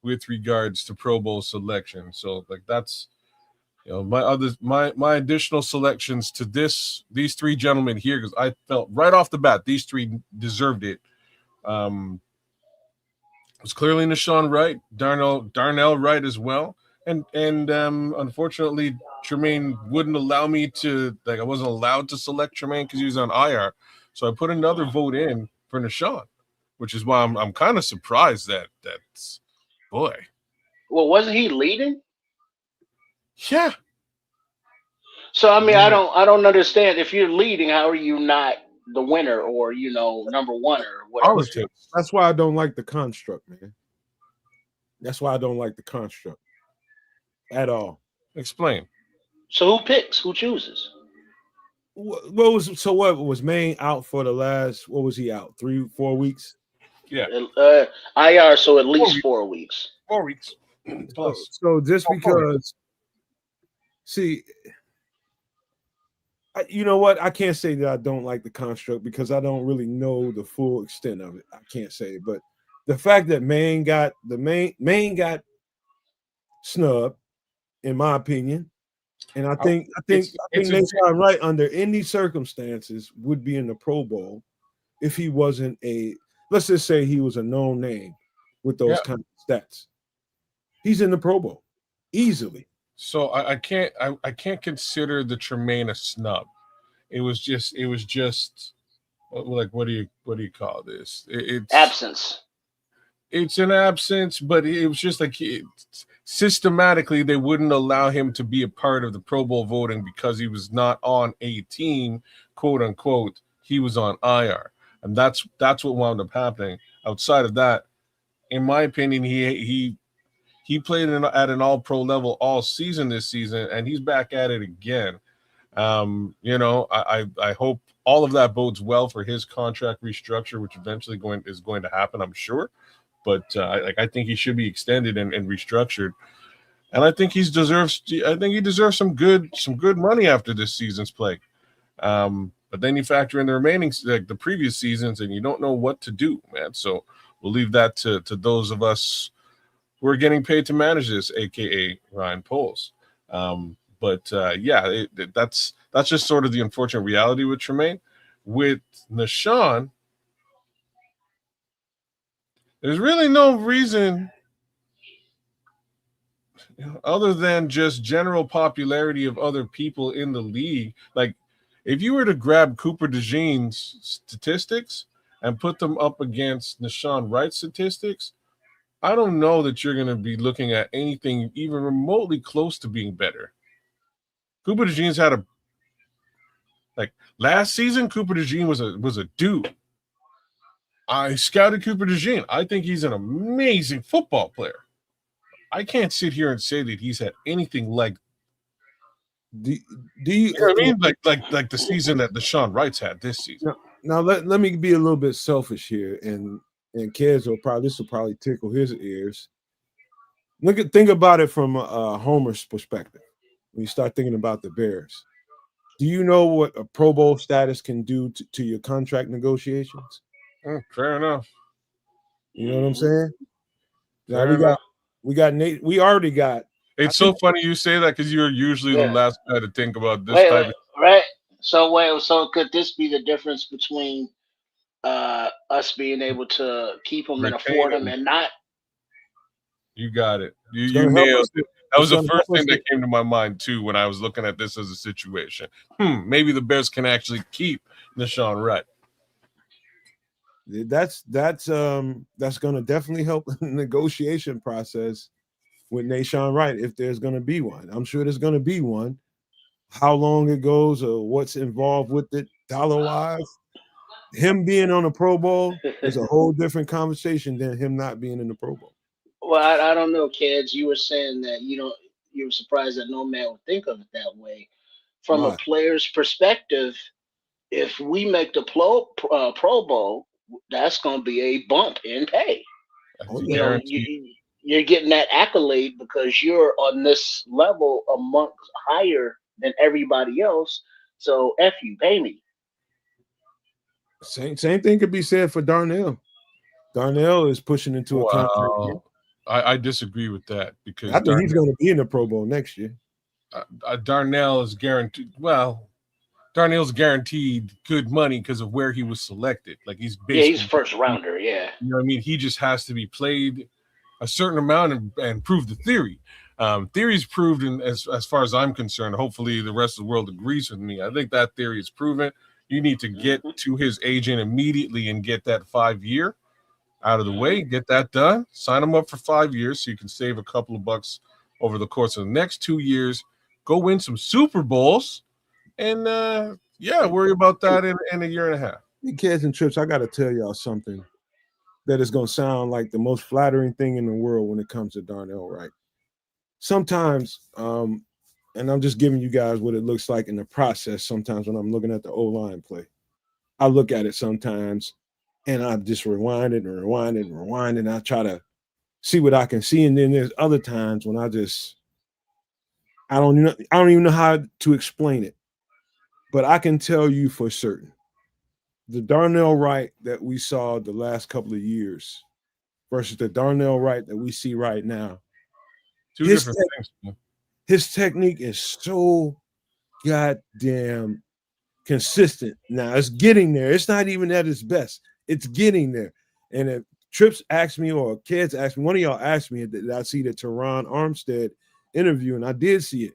with regards to Pro Bowl selection. So like that's my additional selections to these 3 gentlemen here, because I felt right off the bat these 3 deserved it. was clearly Nashawn Wright, Darnell Wright as well, and unfortunately Tremaine wouldn't allow me to, like, I wasn't allowed to select Tremaine because he was on IR, so I put another vote in for Nashawn, which is why I'm kind of surprised that's boy. Well, wasn't he leading? Yeah. So I mean, I don't understand. If you're leading, how are you not the winner or number one or whatever? Politics. That's why I don't like the construct, man. That's why I don't like the construct at all. Explain. So who picks? Who chooses? What was Maine out for the last? What was he out? 3-4 weeks? Yeah. IR, so at least 4 weeks. 4 weeks. Plus. So just because, see, you know what? I can't say that I don't like the construct because I don't really know the full extent of it. I can't say, but the fact that Maine got snubbed, in my opinion, and I think Nashawn Wright under any circumstances would be in the Pro Bowl if he wasn't let's just say he was a known name with those kind of stats. He's in the Pro Bowl easily. So I can't consider the Tremaine a snub. It was just like, what do you call this? It's absence. It's an absence, but it was just like systematically they wouldn't allow him to be a part of the Pro Bowl voting because he was not on a team, quote unquote. He was on IR, and that's what wound up happening. Outside of that, in my opinion, he played at an all-pro level all season this season, and he's back at it again. I hope all of that bodes well for his contract restructure, which eventually is going to happen, I'm sure. But I think he should be extended and restructured, and I think he deserves some good money after this season's play. But then you factor in the remaining, like the previous seasons, and you don't know what to do, man. So we'll leave that to those of us who are getting paid to manage this, aka Ryan Poles. That's just sort of the unfortunate reality with Tremaine. With Nashawn, there's really no reason other than just general popularity of other people in the league. Like, if you were to grab Cooper DeJean's statistics and put them up against Nashawn Wright's statistics, I don't know that you're going to be looking at anything even remotely close to being better. Cooper DeJean's had last season, Cooper DeJean was a dude. I scouted Cooper DeJean. I think he's an amazing football player. I can't sit here and say that he's had anything like. Do you know what I mean? Like the season that Nashawn Wright's had this season. Now let me be a little bit selfish here, and Kez this will probably tickle his ears. Think about it from a Homer's perspective. When you start thinking about the Bears, do you know what a Pro Bowl status can do to your contract negotiations? Fair enough. You know what I'm saying? Now we already got. It's so funny you say that because you're usually the last guy to think about this type of. Right. So could this be the difference between us being able to keep them and afford them and not? You got it. You nailed it. That was the first thing that came to my mind too when I was looking at this as a situation. Maybe the Bears can actually keep Nashawn Wright. That's going to definitely help the negotiation process with Nashawn Wright if there's going to be one. I'm sure there's going to be one. How long it goes or what's involved with it dollar-wise, him being on a Pro Bowl is a whole different conversation than him not being in the Pro Bowl. Well, I don't know, kids. You were saying that you were surprised that no man would think of it that way. From a player's perspective, if we make the Pro Bowl, that's going to be a bump in pay. You're getting that accolade because you're on this level amongst higher than everybody else. So F you, pay me. Same thing could be said for Darnell. Darnell is pushing into a contract. I disagree with that because I think he's going to be in the Pro Bowl next year. Darnell is guaranteed. Well, Darnell's guaranteed good money because of where he was selected. Like he's Yeah, he's basically, first rounder. Yeah. you know what I mean? He just has to be played a certain amount and prove the theory. Theory's proved, as far as I'm concerned. Hopefully, the rest of the world agrees with me. I think that theory is proven. You need to get to his agent immediately and get that 5-year out of the way. Get that done. Sign him up for 5 years so you can save a couple of bucks over the course of the next 2 years. Go win some Super Bowls, and worry about that in a year and a half. Kids and Trips, I got to tell y'all something that is going to sound like the most flattering thing in the world when it comes to Darnell Wright. Sometimes, and I'm just giving you guys what it looks like in the process. Sometimes when I'm looking at the O-line play, I look at it sometimes and I just rewind it and rewind it and rewind it. And I try to see what I can see. And then there's other times when I don't even know how to explain it, but I can tell you for certain the Darnell Wright that we saw the last couple of years versus the Darnell Wright that we see right now. Two different things. His technique is so goddamn consistent. Now it's getting there. It's not even at its best. It's getting there. And if Trips asked me or kids asked me, one of y'all asked me that I see the Teron Armstead interview, and I did see it.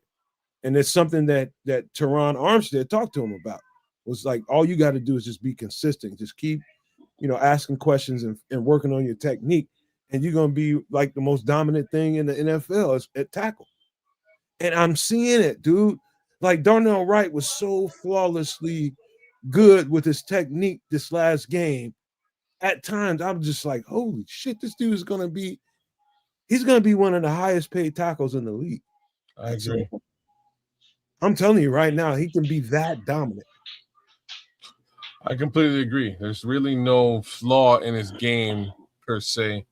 And it's something that Teron Armstead talked to him about. Was like, all you got to do is just be consistent. Just keep, asking questions and working on your technique. And you're going to be like the most dominant thing in the NFL at tackle. And I'm seeing it, dude. Like Darnell Wright was so flawlessly good with his technique this last game. At times, I'm just like, holy shit, this dude is going to be, he's going to be one of the highest paid tackles in the league. I agree. I'm telling you right now, he can be that dominant. I completely agree. There's really no flaw in his game per se.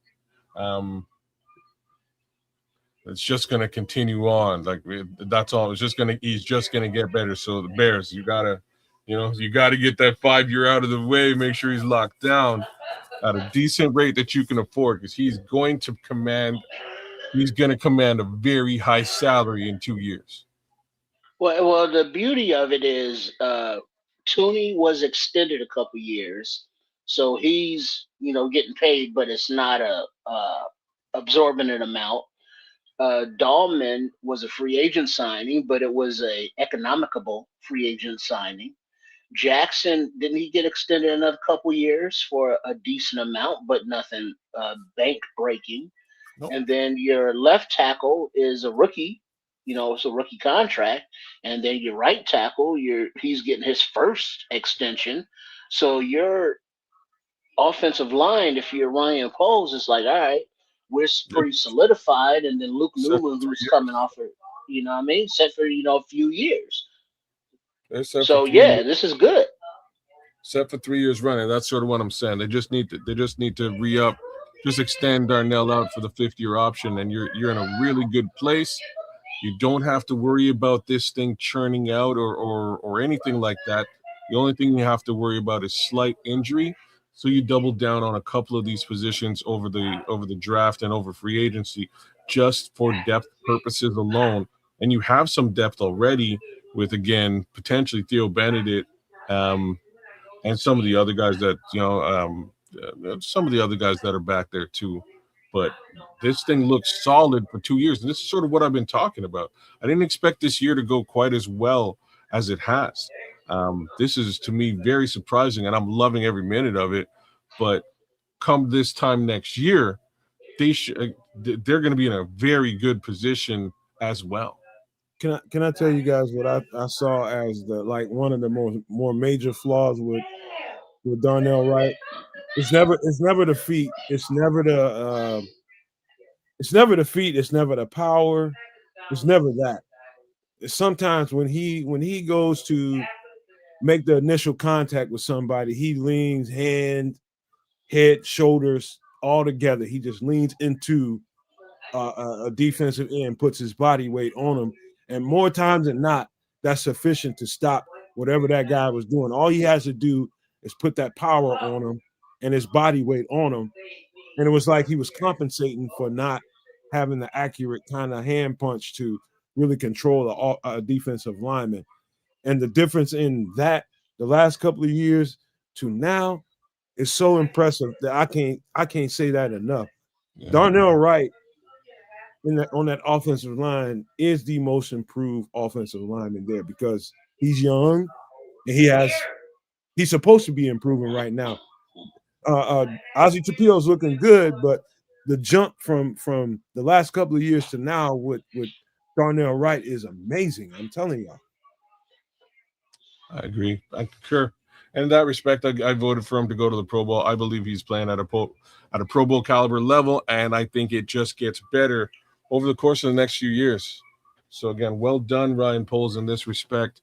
It's just going to continue on. Like that's all. He's just going to get better. So the Bears, you gotta get that 5-year out of the way. Make sure he's locked down at a decent rate that you can afford, because he's going to command a very high salary in 2 years. Well, the beauty of it is Tooney was extended a couple years, so he's getting paid, but it's not a absorbent amount. Dahlman was a free agent signing, but it was a economicable free agent signing. Jackson, didn't he get extended another couple years for a decent amount, but nothing bank breaking? Nope. And then your left tackle is a rookie. It's a rookie contract. And then your right tackle, he's getting his first extension. So your offensive line, if you're Ryan Poles, it's like, all right, we're pretty solidified. And then Luke Newman, who's coming off of, set for, a few years. So this is good. Set for 3 years running. That's sort of what I'm saying. They just need to re-up, just extend Darnell out for the 5th-year option, and you're in a really good place. You don't have to worry about this thing churning out or anything like that. The only thing you have to worry about is slight injury. So you double down on a couple of these positions over the draft and over free agency, just for depth purposes alone. And you have some depth already with, again, potentially Theo Benedict, and some of the other guys that are back there too. But this thing looks solid for 2 years, and this is sort of what I've been talking about. I didn't expect this year to go quite as well as it has. This is, to me, very surprising, and I'm loving every minute of it. But come this time next year, they're going to be in a very good position as well. Can I tell you guys what I saw as one of the more major flaws with Darnell Wright? It's never the feet. It's never the feet. It's never the power. It's never that. It's sometimes when he goes to make the initial contact with somebody, he leans head, shoulders all together. He just leans into a defensive end, puts his body weight on him, and more times than not, that's sufficient to stop whatever that guy was doing. All he has to do is put that power on him and his body weight on him. And it was like he was compensating for not having the accurate kind of hand punch to really control a defensive lineman. And the difference in that the last couple of years to now is so impressive that I can't say that enough. Yeah. Darnell Wright on that offensive line is the most improved offensive lineman there because he's young and he's supposed to be improving right now. Ozzie Tapio is looking good, but the jump from the last couple of years to now with Darnell Wright is amazing. I'm telling y'all. I agree. I concur. And in that respect, I voted for him to go to the Pro Bowl. I believe he's playing at a Pro Bowl caliber level, and I think it just gets better over the course of the next few years. So again, well done, Ryan Poles, in this respect,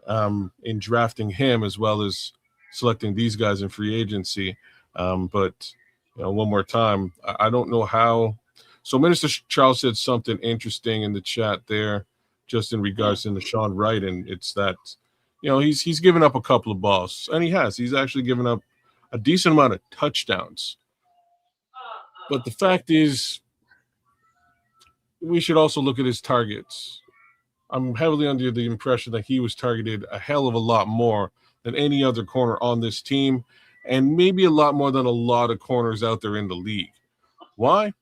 in drafting him as well as selecting these guys in free agency. But one more time, I don't know how. So Minister Charles said something interesting in the chat there, just in regards to Sean Wright, and it's that he's given up a couple of balls, and he's actually given up a decent amount of touchdowns. But the fact is, we should also look at his targets. I'm heavily under the impression that he was targeted a hell of a lot more than any other corner on this team, and maybe a lot more than a lot of corners out there in the league. Why?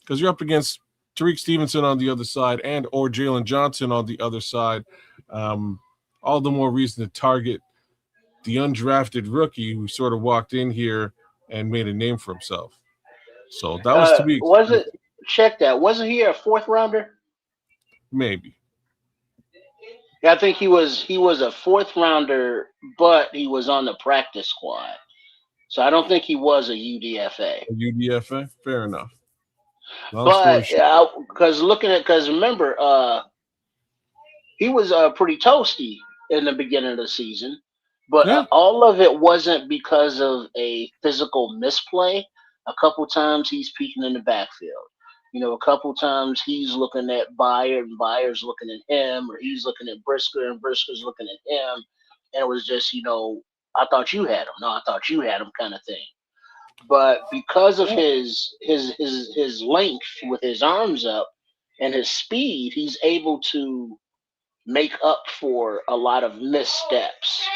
Because you're up against Tariq Stevenson on the other side or Jalen Johnson on the other side. All the more reason to target the undrafted rookie who sort of walked in here and made a name for himself. So that was to be expected. Check that. Wasn't he a fourth rounder? Maybe. Yeah, I think he was a fourth rounder, but he was on the practice squad. So I don't think he was a UDFA. A UDFA? Fair enough. But because remember, he was pretty toasty in the beginning of the season, but all of it wasn't because of a physical misplay. A couple times he's peeking in the backfield. A couple times he's looking at Bayer and Bayer's looking at him, or he's looking at Brisker and Brisker's looking at him, and it was just I thought you had him. No, I thought you had him, kind of thing. But because of his length with his arms up and his speed, he's able to make up for a lot of missteps.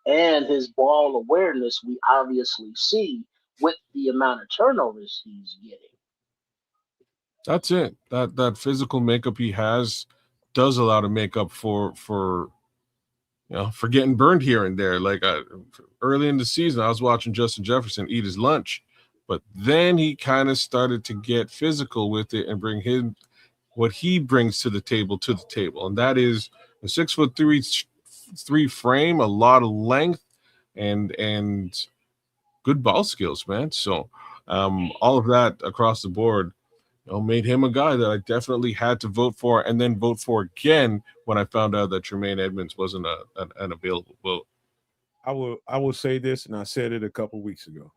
And his ball awareness, we obviously see with the amount of turnovers he's getting. That's it. That physical makeup he has does allow to make up for getting burned here and there. Like early in the season, I was watching Justin Jefferson eat his lunch, but then he kind of started to get physical with it and bring what he brings to the table, and that is a 6'3" frame, a lot of length, and good ball skills, man. So all of that across the board, made him a guy that I definitely had to vote for, and then vote for again when I found out that Tremaine Edmonds wasn't an available vote. I will say this, and I said it a couple weeks ago.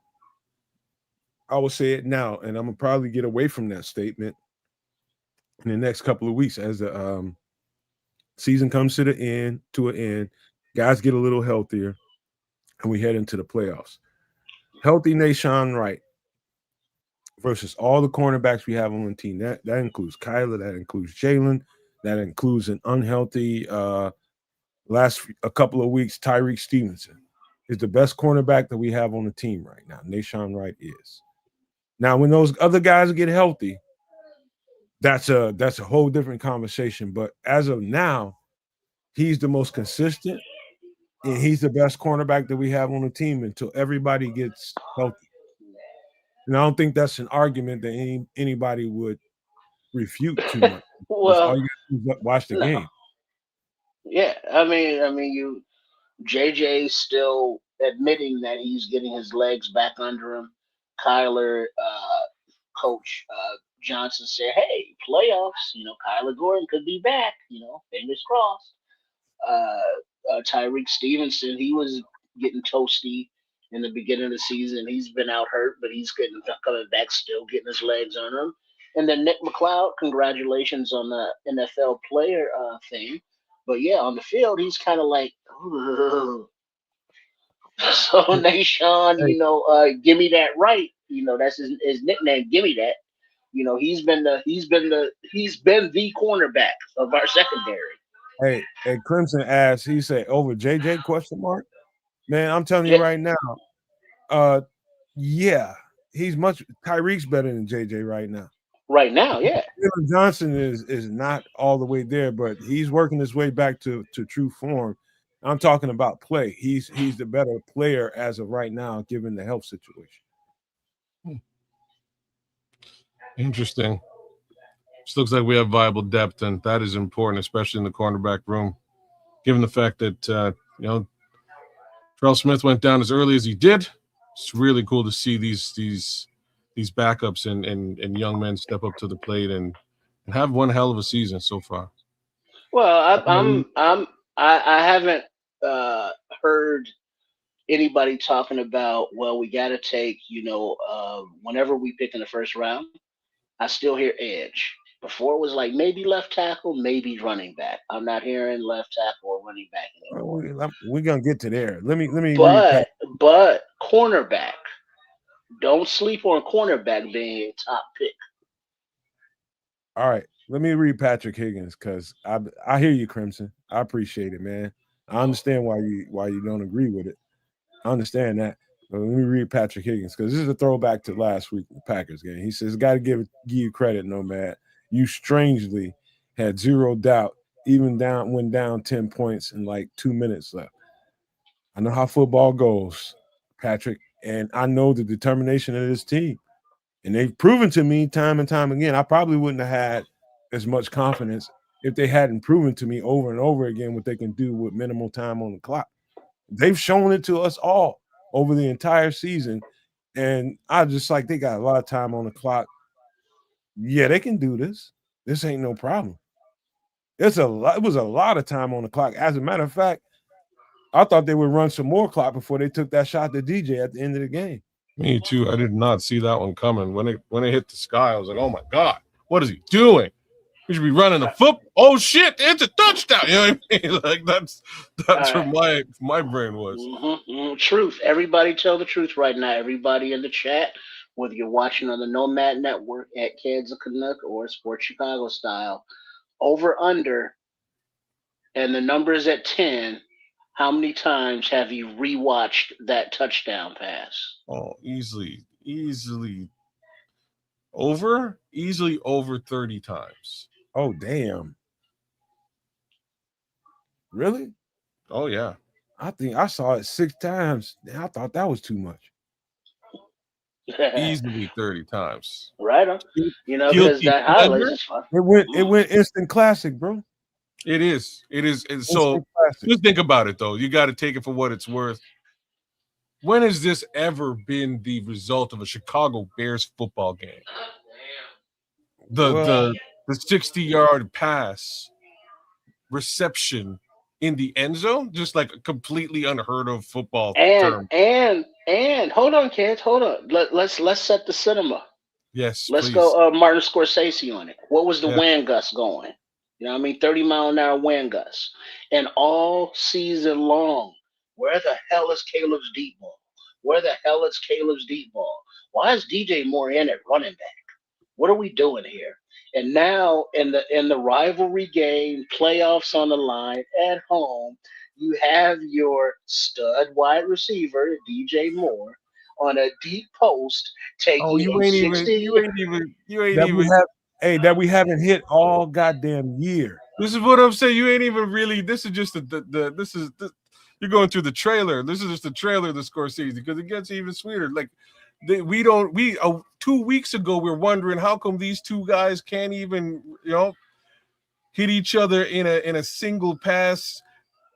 I will say it now, and I'm gonna probably get away from that statement in the next couple of weeks as the season comes to an end, guys get a little healthier, and we head into the playoffs. Healthy Nahshon Wright versus all the cornerbacks we have on the team. That includes Kyler, that includes Jalen, that includes an unhealthy last a couple of weeks, Tyreek Stevenson is the best cornerback that we have on the team right now. Nahshon Wright is. Now, when those other guys get healthy, that's a whole different conversation. But as of now, he's the most consistent, and he's the best cornerback that we have on the team until everybody gets healthy. And I don't think that's an argument that anybody would refute too much. Well, all you got to do is watch the game. Yeah, I mean, JJ's still admitting that he's getting his legs back under him. Kyler, Coach Johnson said, "Hey, playoffs. Kyler Gordon could be back. Fingers crossed." Tyreek Stevenson, he was getting toasty in the beginning of the season. He's been out hurt, but he's coming back, still getting his legs under him. And then Nick McLeod, congratulations on the NFL player thing. But yeah, on the field, he's kind of like, ugh. So Nahshon, give me that right. That's his nickname. Give me that. He's been the cornerback of our secondary. Hey, Crimson asked, he said, over JJ question mark? Man, I'm telling you Yeah, right now, yeah, Tyreek's better than JJ right now. right now, yeah. Jalen Johnson is not all the way there, but he's working his way back to true form. I'm talking about play. He's the better player as of right now, given the health situation. Interesting. Just looks like we have viable depth, and that is important, especially in the cornerback room, given the fact that Terrell Smith went down as early as he did. It's really cool to see these backups and young men step up to the plate and have one hell of a season so far. Well, I haven't heard anybody talking about, well, we got to take, whenever we pick in the first round, I still hear edge. Before it was like maybe left tackle, maybe running back. I'm not hearing left tackle or running back anymore. We're gonna get to there. Let me read. But cornerback, don't sleep on cornerback being top pick. All right, let me read Patrick Higgins because I hear you, Crimson. I appreciate it, man. I understand why you don't agree with it. I understand that. But let me read Patrick Higgins because this is a throwback to last week the Packers game. He says, "Got to give you credit, Nomad. You strangely had zero doubt, even when down 10 points and like 2 minutes left. I know how football goes, Patrick, and I know the determination of this team. And they've proven to me time and time again, I probably wouldn't have had as much confidence if they hadn't proven to me over and over again what they can do with minimal time on the clock. They've shown it to us all over the entire season. And I just like they got a lot of time on the clock. Yeah, they can do this. This ain't no problem. It was a lot of time on the clock. As a matter of fact, I thought they would run some more clock before they took that shot to DJ at the end of the game. Me too. I did not see that one coming. When it hit the sky, I was like, oh my God, what is he doing? He should be running the foot. Oh shit, it's a touchdown. You know what I mean? Like that's where my brain was. Truth. Everybody tell the truth right now. Everybody in the chat, whether you're watching on the Nomad Network at Kids of Canuck or Sports Chicago Style, over under, and the number is at 10. How many times have you rewatched that touchdown pass? Oh, easily over 30 times. Oh, damn. Really? Oh, yeah. I think I saw it 6 times. I thought that was too much. Easily 30 times. Right on. Because that highlights is fun. It went instant classic, bro. It is. And so just think about it, though. You got to take it for what it's worth. When has this ever been the result of a Chicago Bears football game? The 60-yard pass reception in the end zone, just like a completely unheard of football term. And hold on, kids, hold on. Let's set the cinema. Yes, let's please. go Martin Scorsese on it. What was the wind gust going? 30-mile-an-hour wind gust. And all season long, where the hell is Caleb's deep ball? Where the hell is Caleb's deep ball? Why is DJ Moore in at running back? What are we doing here? And now in the rivalry game, playoffs on the line at home, you have your stud wide receiver, DJ Moore, on a deep post taking that we haven't hit all goddamn year. This is what I'm saying. You ain't even really. This is just you're going through the trailer. This is just the trailer of the Scorsese because it gets even sweeter. Like 2 weeks ago we were wondering how come these two guys can't even hit each other in a single pass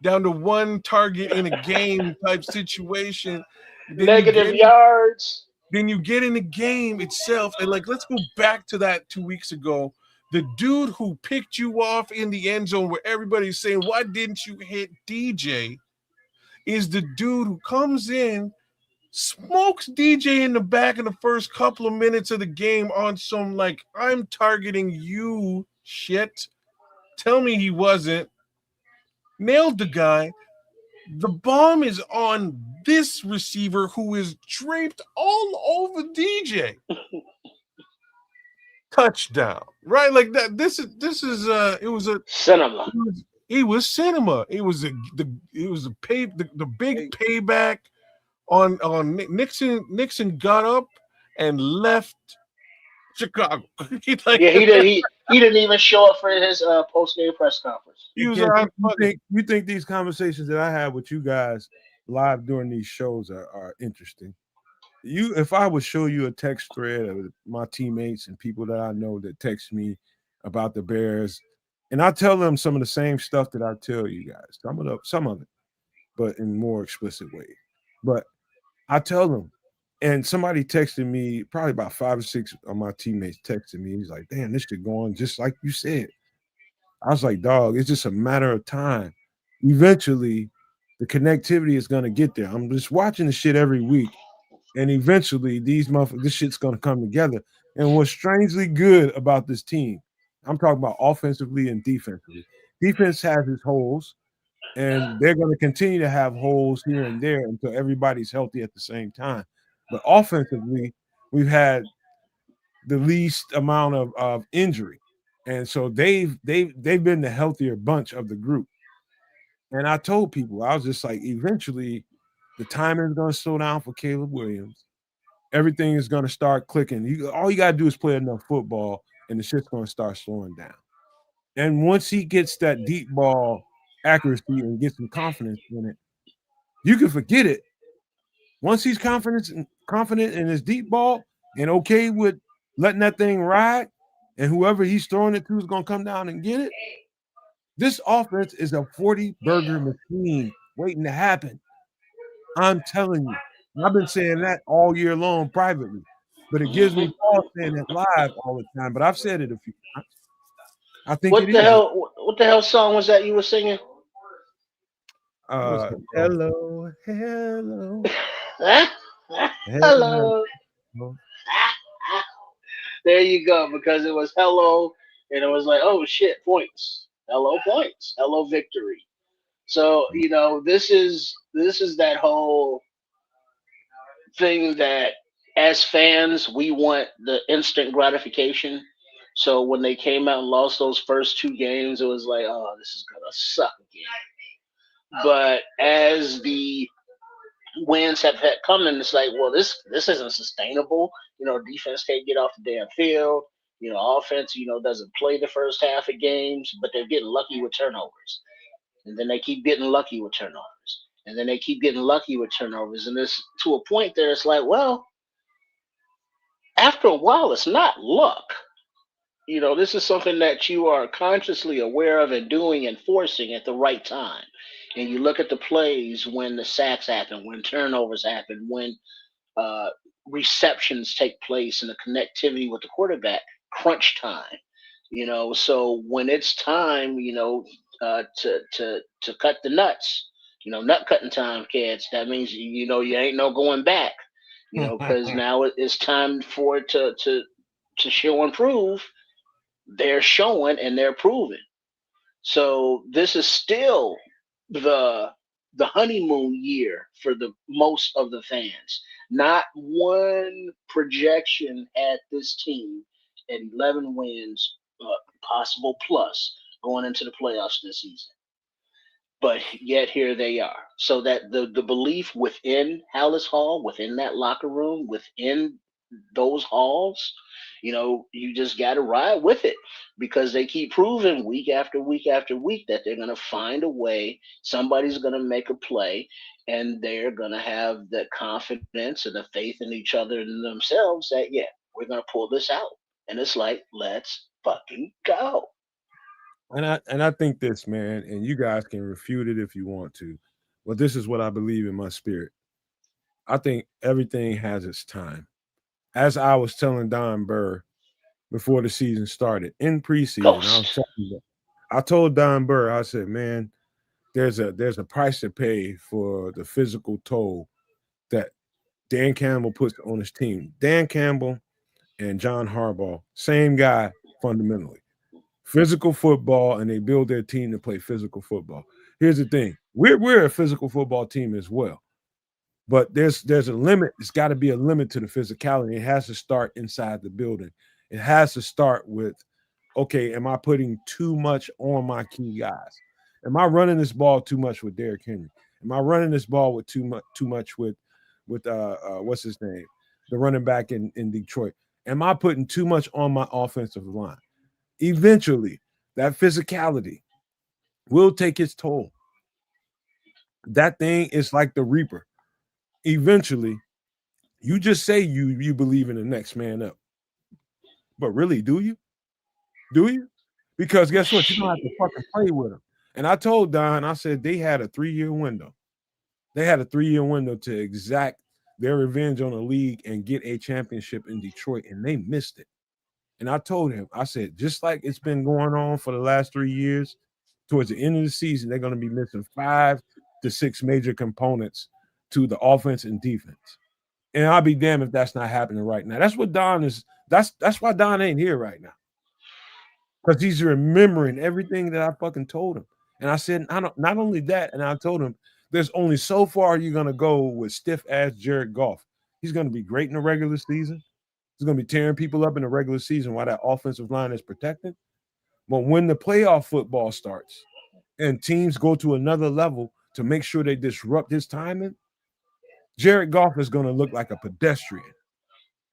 down to one target in a game type situation. Negative yards. Then you get in the game itself, and let's go back to that 2 weeks ago. The dude who picked you off in the end zone where everybody's saying, why didn't you hit DJ, is the dude who comes in, smokes DJ in the back in the first couple of minutes of the game on some I'm targeting you shit. Tell me he wasn't. Nailed the guy. The bomb is on this receiver who is draped all over DJ. Touchdown, right? Like that. This is it was a cinema. It was cinema. It was the big payback on Nixon. Nixon got up and left Chicago. He didn't even show up for his post game press conference. He was you think these conversations that I have with you guys live during these shows are interesting? If I would show you a text thread of my teammates and people that I know that text me about the Bears, and I tell them some of the same stuff that I tell you guys, some of it, but in more explicit ways. But I tell them, and somebody texted me, probably about 5 or 6 of my teammates texted me. He's like, "Damn, this shit going just like you said." I was like, "Dog, it's just a matter of time. Eventually, the connectivity is gonna get there. I'm just watching the shit every week, and eventually, this shit's gonna come together." And what's strangely good about this team, I'm talking about offensively and defensively. Defense has its holes, and they're going to continue to have holes here and there until everybody's healthy at the same time. But offensively, we've had the least amount of injury, and so they've been the healthier bunch of the group. And I told people, I was just like, eventually, the timing is going to slow down for Caleb Williams. Everything is going to start clicking. All you got to do is play enough football, and the shit's going to start slowing down. And once he gets that deep ball accuracy and gets some confidence in it, you can forget it. Once he's confident in his deep ball and okay with letting that thing ride, and whoever he's throwing it to is going to come down and get it, this offense is a 40-burger machine waiting to happen. I'm telling you. I've been saying that all year long privately, but it gives me pause saying it live all the time. But I've said it a few times. I think what the hell song was that you were singing? Hello. Hello. There you go, because it was hello, and it was like, oh shit, points. Hello points. Hello victory. So, this is that whole thing that as fans we want the instant gratification. So when they came out and lost those first 2 games, it was like, oh, this is gonna suck again. But as the wins have come in, it's like, well, this isn't sustainable. Defense can't get off the damn field. Offense, doesn't play the first half of games, but they're getting lucky with turnovers. And then they keep getting lucky with turnovers. And then they keep getting lucky with turnovers. And it's to a point there, it's like, well, after a while, it's not luck. This is something that you are consciously aware of and doing and forcing at the right time. And you look at the plays when the sacks happen, when turnovers happen, when receptions take place, and the connectivity with the quarterback, crunch time. So when it's time, to cut the nuts, nut cutting time, kids. That means you ain't no going back. Because now it's time for it to show and prove. They're showing and they're proving. So this is still the honeymoon year for the most of the fans. Not one projection at this team at 11 wins, possible plus, going into the playoffs this season. But yet here they are. So that the belief within Hallis Hall, within that locker room, within those halls, you just got to ride with it, because they keep proving week after week after week that they're going to find a way. Somebody's going to make a play, and they're going to have the confidence and the faith in each other and themselves that, yeah, we're going to pull this out. And it's like, let's fucking go. And I think this, man, and you guys can refute it if you want to, but this is what I believe in my spirit. I think everything has its time. As I was telling Don Burr before the season started in preseason, I told Don Burr, I said, man, there's a price to pay for the physical toll that Dan Campbell puts on his team. Dan Campbell and John Harbaugh, same guy fundamentally. Physical football, and they build their team to play physical football. Here's the thing. We're a physical football team as well. But there's a limit. It's got to be a limit to the physicality. It has to start inside the building. It has to start with, okay, am I putting too much on my key guys? Am I running this ball too much with Derrick Henry? Am I running this ball with too much with what's his name, the running back in Detroit? Am I putting too much on my offensive line? Eventually, that physicality will take its toll. That thing is like the Reaper. Eventually, you just say you believe in the next man up, but really, do you? Do you? Because guess what? You don't have to fucking play with them. And I told Don, I said they had a 3-year window. They had a 3-year window to exact their revenge on the league and get a championship in Detroit, and they missed it. And I told him, I said, just like it's been going on for the last 3 years, towards the end of the season, they're going to be missing 5 to 6 major components to the offense and defense. And I'll be damned if that's not happening right now. That's what Don is. That's why Don ain't here right now. Because he's remembering everything that I fucking told him. And I said, not only that, and I told him, there's only so far you're going to go with stiff-ass Jared Goff. He's going to be great in the regular season. He's going to be tearing people up in the regular season while that offensive line is protected. But when the playoff football starts and teams go to another level to make sure they disrupt his timing, Jared Goff is going to look like a pedestrian.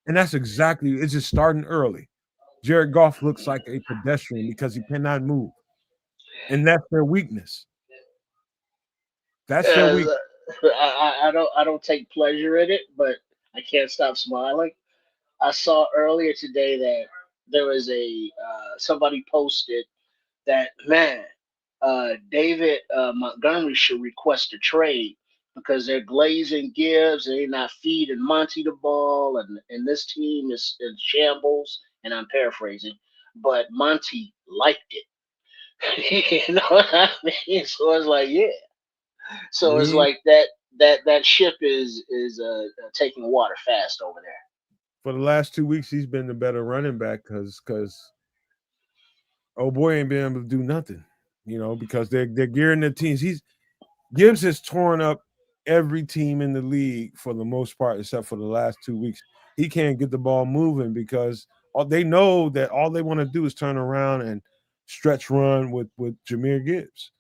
And that's exactly, it's just starting early. Jared Goff looks like a pedestrian because he cannot move. And that's their weakness. That's their weakness. I don't take pleasure in it, but I can't stop smiling. I saw earlier today that there was a somebody posted that man, David Montgomery should request a trade because they're glazing Gibbs and they're not feeding Monty the ball, and this team is in shambles. And I'm paraphrasing, but Monty liked it. You know what I mean? So it's like, yeah. So it's We like that ship is taking water fast over there. for the last 2 weeks, he's been the better running back because oh boy ain't been able to do nothing, because they're gearing their teams. Gibbs has torn up every team in the league for the most part, except for the last 2 weeks. He can't get the ball moving because they know that all they want to do is turn around and stretch run with Jahmyr Gibbs.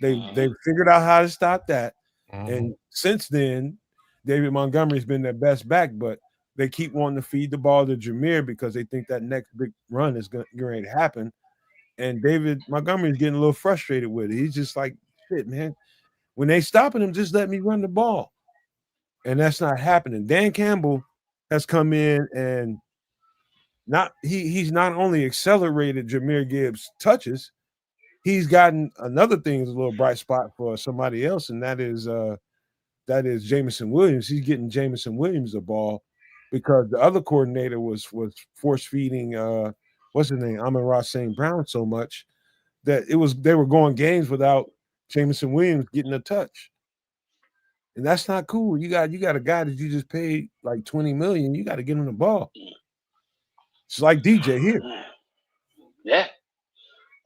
They've figured out how to stop that. And since then, David Montgomery's been their best back, but they keep wanting to feed the ball to Jahmyr because they think that next big run is going to happen. And David Montgomery's getting a little frustrated with it. He's just like, shit, man. When they stopping him, just let me run the ball. And that's not happening. Dan Campbell has come in and he's not only accelerated Jahmyr Gibbs' touches, he's gotten another thing is a little bright spot for somebody else, and that is Jameson Williams. He's getting Jameson Williams the ball because the other coordinator was force feeding what's his name, Amon-Ra St. Brown so much that they were going games without Jameson Williams getting a touch. And that's not cool. You got a guy that you just paid like $20 million. You got to get him the ball. It's like DJ here. Yeah,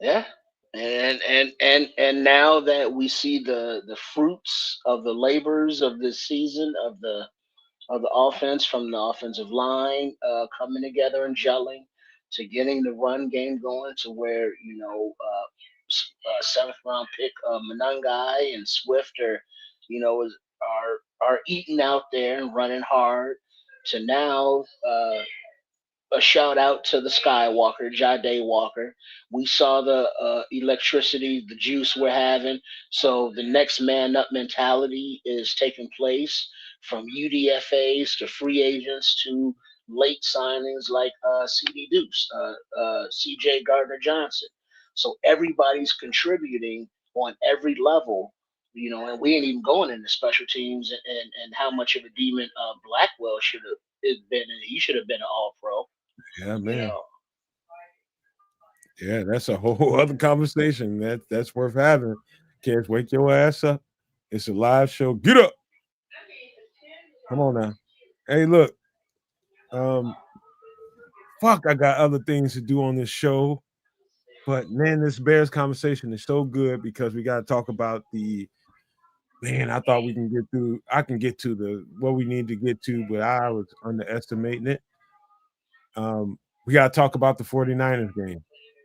yeah. And now that we see the fruits of the labors of this season of the offense from the offensive line coming together and gelling to getting the run game going to where seventh round pick Menengai and Swift are eating out there and running hard to now a shout out to the Skywalker, Jade Walker. We saw the electricity, the juice we're having. So the next man up mentality is taking place from UDFAs to free agents to late signings like CD Deuce, CJ Gardner Johnson. So everybody's contributing on every level. And we ain't even going into special teams and how much of a demon Blackwell should have been. He should have been an All Pro. Yeah, man. Yeah, that's a whole other conversation. That's worth having. Kids, wake your ass up. It's a live show. Get up. Come on now. Hey, look. Fuck, I got other things to do on this show. But man, this Bears conversation is so good because we got to talk about I thought we can get through. I can get to what we need to get to, but I was underestimating it. We got to talk about the 49ers game.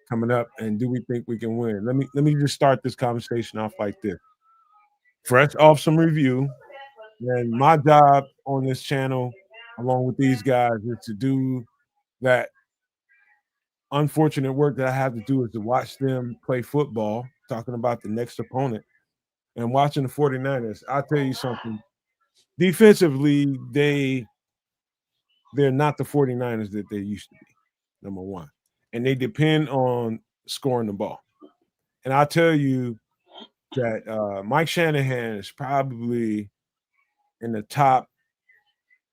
coming up, and do we think we can win? Let me just start this conversation off like this. Fresh off some review, and my job on this channel, along with these guys, is to do that unfortunate work that I have to do is to watch them play football, talking about the next opponent, and watching the 49ers. I'll tell you something. Defensively, they're not the 49ers that they used to be, number one. And they depend on scoring the ball. And I'll tell you that Mike Shanahan is probably in the top.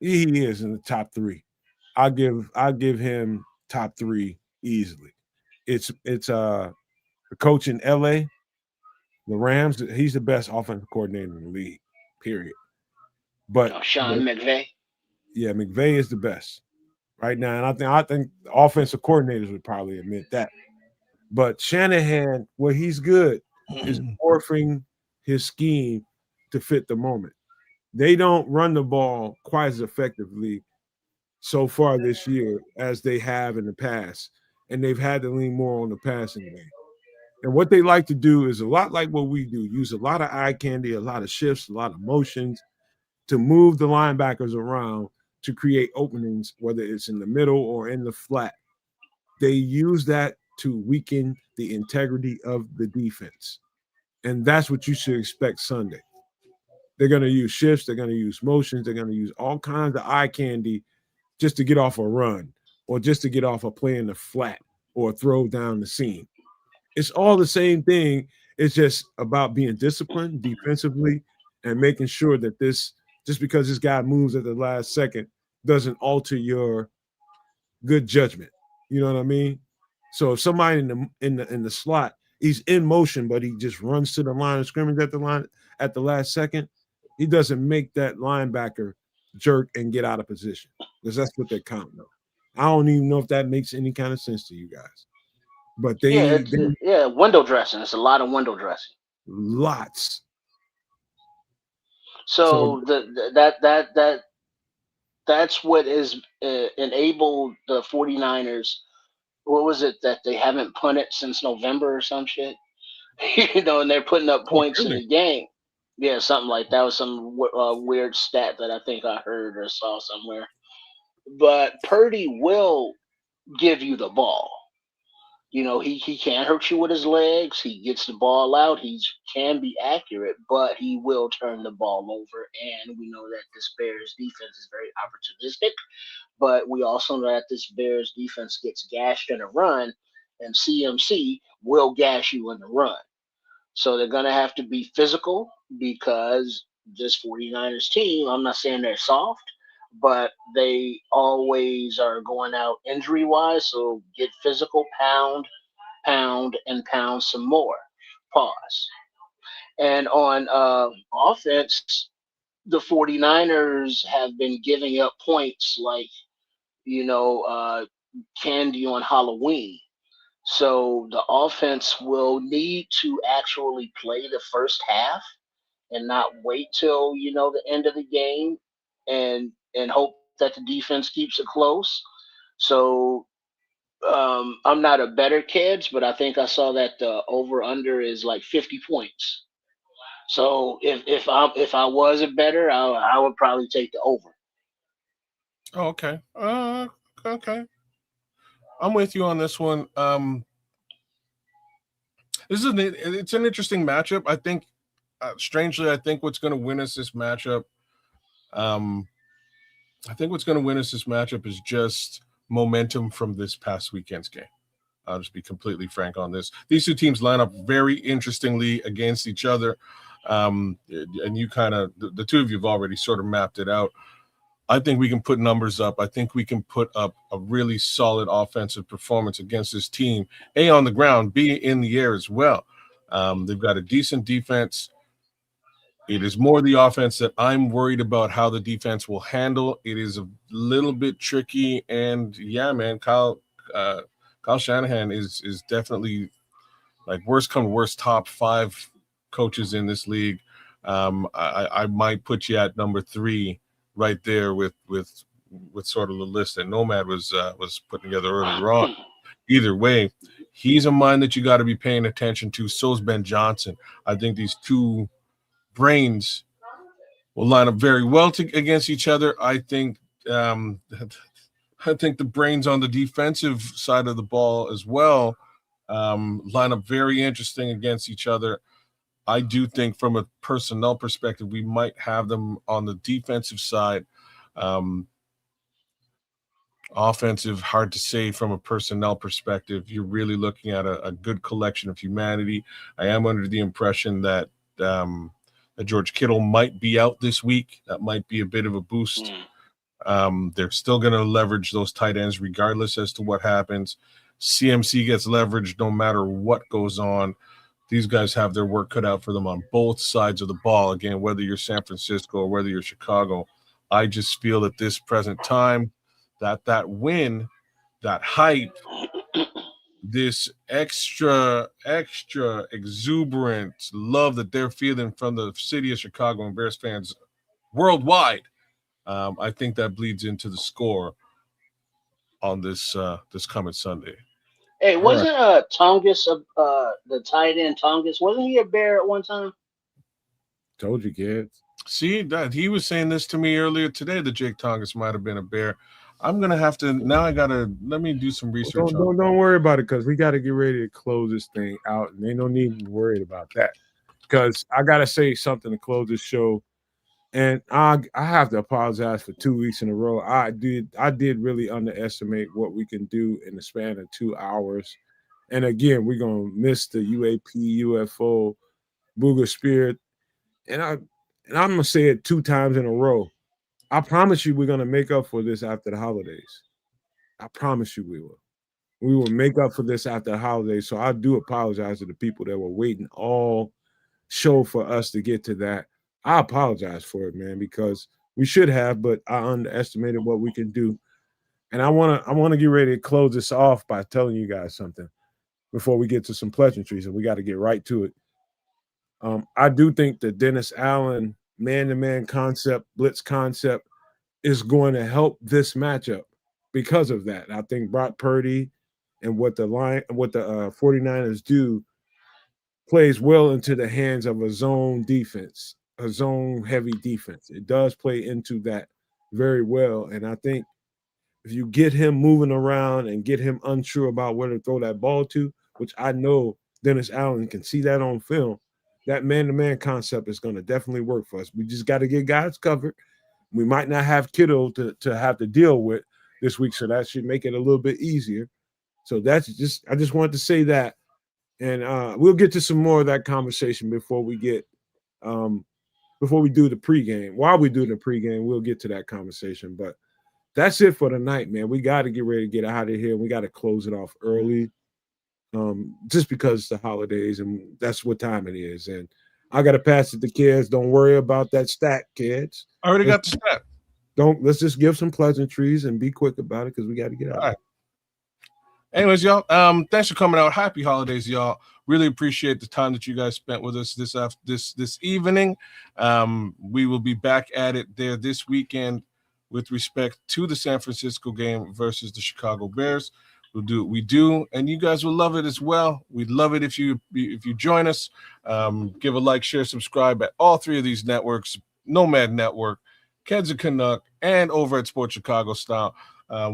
He is in the top 3. I'll give him top 3 easily. It's the coach in LA, the Rams. He's the best offensive coordinator in the league, period. But Sean McVay. Yeah, McVay is the best right now, and I think offensive coordinators would probably admit that. But Shanahan, where he's good, is morphing his scheme to fit the moment. They don't run the ball quite as effectively so far this year as they have in the past, and they've had to lean more on the passing game. And what they like to do is a lot like what we do: use a lot of eye candy, a lot of shifts, a lot of motions to move the linebackers around to create openings, whether it's in the middle or in the flat. They use that to weaken the integrity of the defense. And that's what you should expect Sunday. They're going to use shifts. They're going to use motions. They're going to use all kinds of eye candy just to get off a run or just to get off a play in the flat or throw down the seam. It's all the same thing. It's just about being disciplined defensively and making sure that this, just because this guy moves at the last second, doesn't alter your good judgment. You know what I mean? So if somebody in the slot, he's in motion, but he just runs to the line of scrimmage at the last second, he doesn't make that linebacker jerk and get out of position, because that's what they're counting on. I don't even know if that makes any kind of sense to you guys. But window dressing. It's a lot of window dressing. Lots. So that's what has enabled the 49ers. What was it that they haven't punted since November or some shit? And they're putting up points in the game. Yeah, something like that. Was some weird stat that I think I heard or saw somewhere. But Purdy will give you the ball. He can't hurt you with his legs. He gets the ball out. He can be accurate, but he will turn the ball over. And we know that this Bears defense is very opportunistic. But we also know that this Bears defense gets gashed in a run, and CMC will gash you in the run. So they're going to have to be physical, because this 49ers team, I'm not saying they're soft, but they always are going out injury-wise. So get physical, pound, and pound some more. Pause. And on offense, the 49ers have been giving up points like, candy on Halloween. So the offense will need to actually play the first half and not wait till, the end of the game and hope that the defense keeps it close. So I'm not a better kids, but I think I saw that the over under is like 50 points. So if I was a better, I would probably take the over. Oh, okay. Okay. I'm with you on this one. It's an interesting matchup. I think, strangely, I think what's going to win us this matchup, is just momentum from this past weekend's game. I'll just be completely frank on this. These two teams line up very interestingly against each other. And you the two of you have already sort of mapped it out. I think we can put numbers up. I think we can put up a really solid offensive performance against this team, A, on the ground, B, in the air as well. They've got a decent defense. It is more the offense that I'm worried about how the defense will handle. It is a little bit tricky. And, yeah, man, Kyle Shanahan is definitely, like, worst come worst, top 5 coaches in this league. I might put you at number 3 right there with sort of the list that Nomad was putting together earlier on. Either way, He's a mind that you got to be paying attention to. So's Ben Johnson. I think these two brains will line up very well against each other. I think the brains on the defensive side of the ball as well line up very interesting against each other. I do think from a personnel perspective, we might have them on the defensive side. Offensive, hard to say from a personnel perspective. You're really looking at a good collection of humanity. I am under the impression that George Kittle might be out this week. That might be a bit of a boost. They're still going to leverage those tight ends regardless as to what happens. CMC gets leveraged no matter what goes on. These guys have their work cut out for them on both sides of the ball. Again, whether you're San Francisco or whether you're Chicago, I just feel at this present time that win, that hype, this extra exuberant love that they're feeling from the city of Chicago and Bears fans worldwide, I think that bleeds into the score on this coming Sunday. Hey, wasn't Tongus the tight end Tongus? Wasn't he a Bear at one time? Told you, kids. See, that he was saying this to me earlier today that Jake Tongus might have been a Bear. I'm gonna have to now. I gotta let me do some research. Don't worry about it because we got to get ready to close this thing out, and ain't no need to be worried about that. Because I gotta say something to close this show, and I have to apologize for 2 weeks in a row. I did really underestimate what we can do in the span of 2 hours, and again, we're gonna miss the UAP, UFO, Booger Spirit, and I'm gonna say it 2 times in a row. I promise you we're going to make up for this after the holidays. I promise you we will. We will make up for this after the holidays. So I do apologize to the people that were waiting all show for us to get to that. I apologize for it, man, because we should have, but I underestimated what we can do. And I want to get ready to close this off by telling you guys something before we get to some pleasantries, and we got to get right to it. I do think the Dennis Allen man-to-man concept, blitz concept is going to help this matchup because of that. I think Brock Purdy and what the 49ers do plays well into the hands of a zone defense, a zone heavy defense. It does play into that very well. And I think if you get him moving around and get him unsure about where to throw that ball to, which I know Dennis Allen can see that on film, that man-to-man concept is going to definitely work for us. We just got to get guys covered. We might not have Kittle to have to deal with this week, so that should make it a little bit easier. So I just wanted to say that, and we'll get to some more of that conversation before we do the pregame. While we do the pregame, we'll get to that conversation. But that's it for tonight, man. We got to get ready to get out of here. We got to close it off early. Just because it's the holidays and that's what time it is. And I got to pass it to kids. Don't worry about that stat, kids. I already got the stat. Let's just give some pleasantries and be quick about it because we got to get out. All right. Anyways, y'all, thanks for coming out. Happy holidays, y'all. Really appreciate the time that you guys spent with us this evening. We will be back at it there this weekend with respect to the San Francisco game versus the Chicago Bears. We'll do what we do, and you guys will love it as well. We'd love it if you join us. Give a like, share, subscribe at all 3 of these networks: Nomad Network, Keds and Canuck, and over at Sports Chicago Style.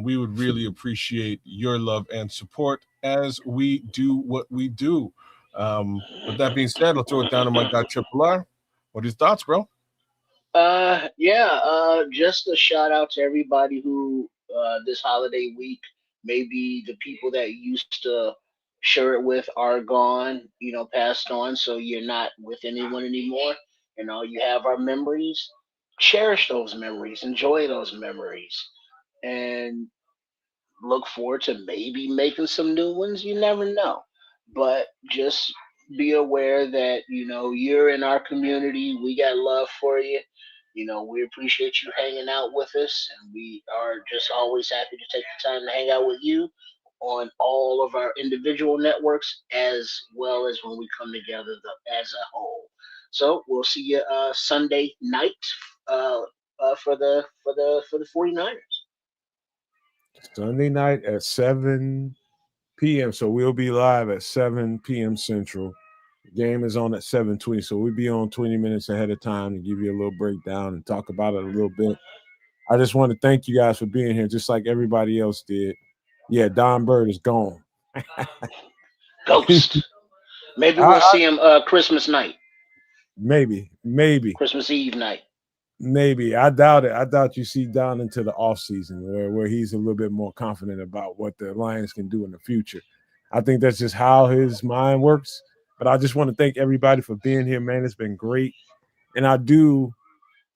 We would really appreciate your love and support as we do what we do. With that being said, I'll throw it down to my guy Triple R. What are your thoughts, bro? Just a shout out to everybody who this holiday week, maybe the people that used to share it with are gone, passed on, so you're not with anyone anymore. You have our memories. Cherish those memories, enjoy those memories, and look forward to maybe making some new ones. You never know. But just be aware that, you're in our community. We got love for you. We appreciate you hanging out with us, and we are just always happy to take the time to hang out with you on all of our individual networks as well as when we come together as a whole. So we'll see you Sunday night for the 49ers. Sunday night at 7 p.m. So we'll be live at 7 p.m. Central. The game is on at 7:20, so we'll be on 20 minutes ahead of time to give you a little breakdown and talk about it a little bit. I just want to thank you guys for being here, just like everybody else did. Yeah, Don Bird is gone. Ghost. Maybe we'll I, see him Christmas night, maybe, Christmas Eve night. maybe. I doubt it. I doubt you see Don into the off season where he's a little bit more confident about what the Lions can do in the future. I think that's just how his mind works. But I just want to thank everybody for being here, man. It's been great. And I do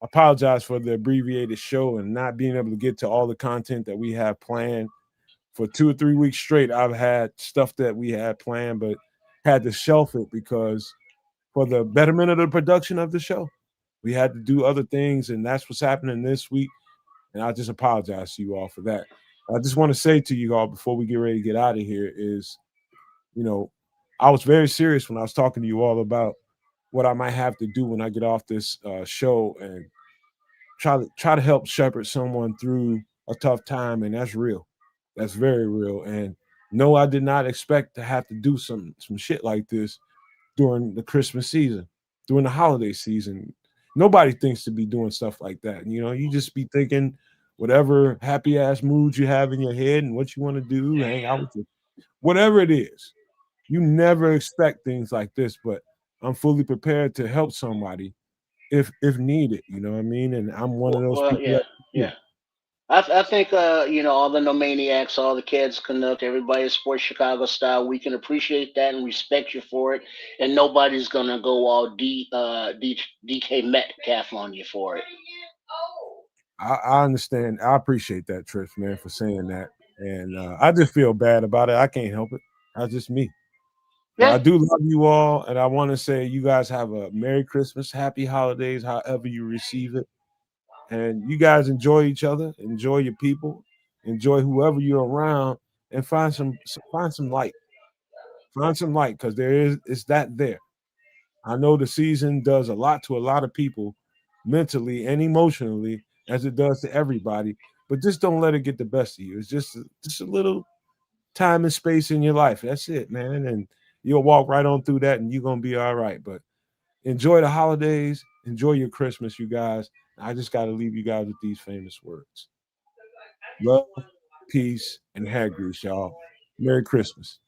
apologize for the abbreviated show and not being able to get to all the content that we have planned. For 2 or 3 weeks straight, I've had stuff that we had planned, but had to shelf it because for the betterment of the production of the show, we had to do other things, and that's what's happening this week. And I just apologize to you all for that. I just want to say to you all before we get ready to get out of here is, you know, I was very serious when I was talking to you all about what I might have to do when I get off this show and try to help shepherd someone through a tough time, and that's real. That's very real. And no, I did not expect to have to do some shit like this during the Christmas season, during the holiday season. Nobody thinks to be doing stuff like that. You know, you just be thinking whatever happy ass mood you have in your head and what you want to do, hang out with you, whatever it is. You never expect things like this, but I'm fully prepared to help somebody if needed. You know what I mean? And I'm one of those Well, people yeah, that yeah. I think all the no maniacs, all the kids, Canuck, everybody in sports Chicago style. We can appreciate that and respect you for it, and nobody's gonna go all DK Metcalf on you for it. I understand. I appreciate that, Trish, man, for saying that. And I just feel bad about it. I can't help it. That's just me. But I Yeah, do love you all, and I want to say you guys have a Merry Christmas, Happy Holidays, however you receive it, and you guys enjoy each other, enjoy your people, enjoy whoever you're around, and find some light, because there is it's that there. I know the season does a lot to a lot of people, mentally and emotionally, as it does to everybody. But just don't let it get the best of you. It's just a little time and space in your life. That's it, man. And you'll walk right on through that and you're gonna be all right. But enjoy the holidays, enjoy your Christmas, you guys. I just gotta leave you guys with these famous words. Love, peace, and hair grease, y'all. Merry Christmas.